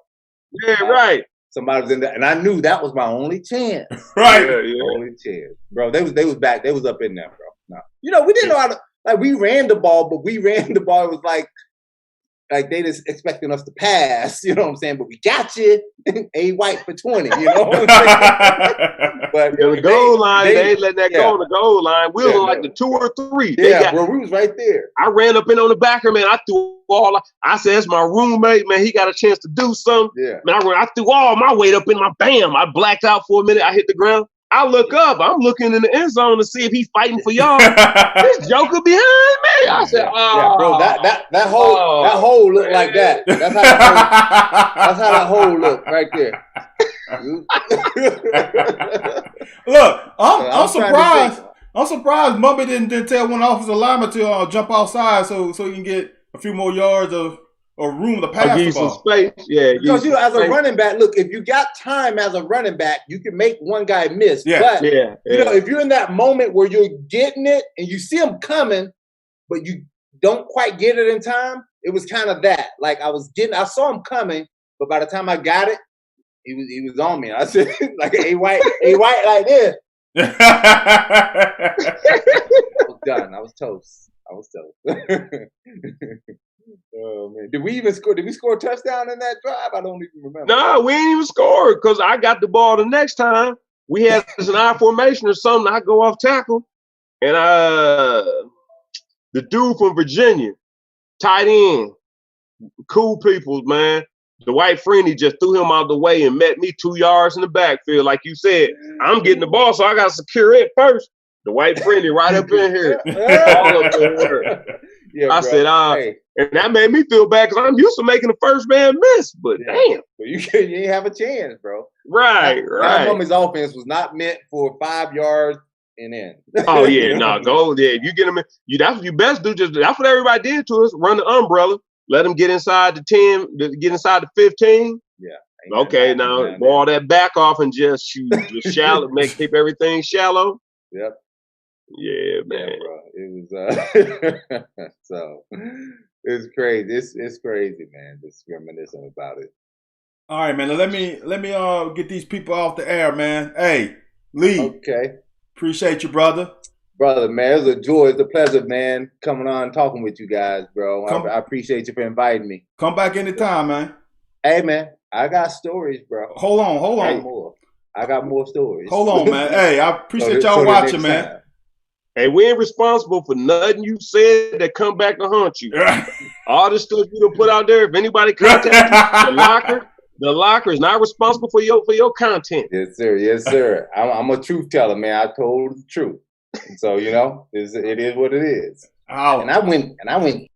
Yeah, right. Somebody was in there, and I knew that was my only chance. Right. Yeah. Only chance. Bro, they was back. They was up in there, bro. No. You know, we didn't know how to, like, we ran the ball, but we ran the ball. It was like they just expecting us to pass, you know what I'm saying? But we got you, A White for 20, you know what I'm saying? But the goal line, they ain't letting that go on the goal line. We was on like the 2 or 3. Bro, we was right there. I ran up in on the backer, man. I threw I said, it's my roommate, man. He got a chance to do something. Yeah. Man, I threw all my weight up in my bam. I blacked out for a minute. I hit the ground. I look up. I'm looking in the end zone to see if he's fighting for y'all. This joker behind me. I said, bro, that hole looked like that. That's how that hole looked right there. Look, I'm surprised. I'm surprised Mumby didn't tell one offensive lineman to jump outside so he can get a few more yards of room to pass the ball. Space. Yeah, because as a running back, look, if you got time as a running back, you can make one guy miss. Yeah. But you know, if you're in that moment where you're getting it and you see him coming, but you don't quite get it in time, it was kind of that. Like I saw him coming, but by the time I got it, he was on me. I said like A White like this. I was done. I was toast. Oh man! Did we score a touchdown in that drive? I don't even remember. No, we ain't even scored because I got the ball the next time. We had an I formation or something. I go off tackle, and the dude from Virginia, tight end, cool people, man. The white friend, he just threw him out the way and met me 2 yards in the backfield. Like you said, I'm getting the ball, so I got to secure it first. The white friend, he right up in here. All up in here. Yeah, I bro. said, Hey. and that made me feel bad because I'm used to making the first man miss, but damn. But you ain't have a chance, bro. Right. Mommy's offense was not meant for 5 yards and in. Oh, yeah, go. Yeah, if you get them in, that's what you best do. That's what everybody did to us. Run the umbrella. Let them get inside the 10, get inside the 15. Yeah. Okay, now ball that back off and just shoot. Just shallow, keep everything shallow. Yep. Yeah, man. Yeah, bro. It was so it's crazy. It's crazy, man. Just reminiscing about it. All right, man. Let me get these people off the air, man. Hey, Lee. Okay. Appreciate you, brother. Brother, man, it was a joy. It's a pleasure, man, coming on and talking with you guys, bro. I appreciate you for inviting me. Come back anytime, man. Hey, man, I got stories, bro. Hold on. Hey, more. I got more stories. Hold on, man. Hey, I appreciate y'all watching, man. Time. Hey, we ain't responsible for nothing you said that come back to haunt you. All the stuff you done put out there, if anybody contacts you, the locker is not responsible for your content. Yes, sir. Yes, sir. I'm a truth teller, man. I told the truth. So, it is what it is. Oh. And I went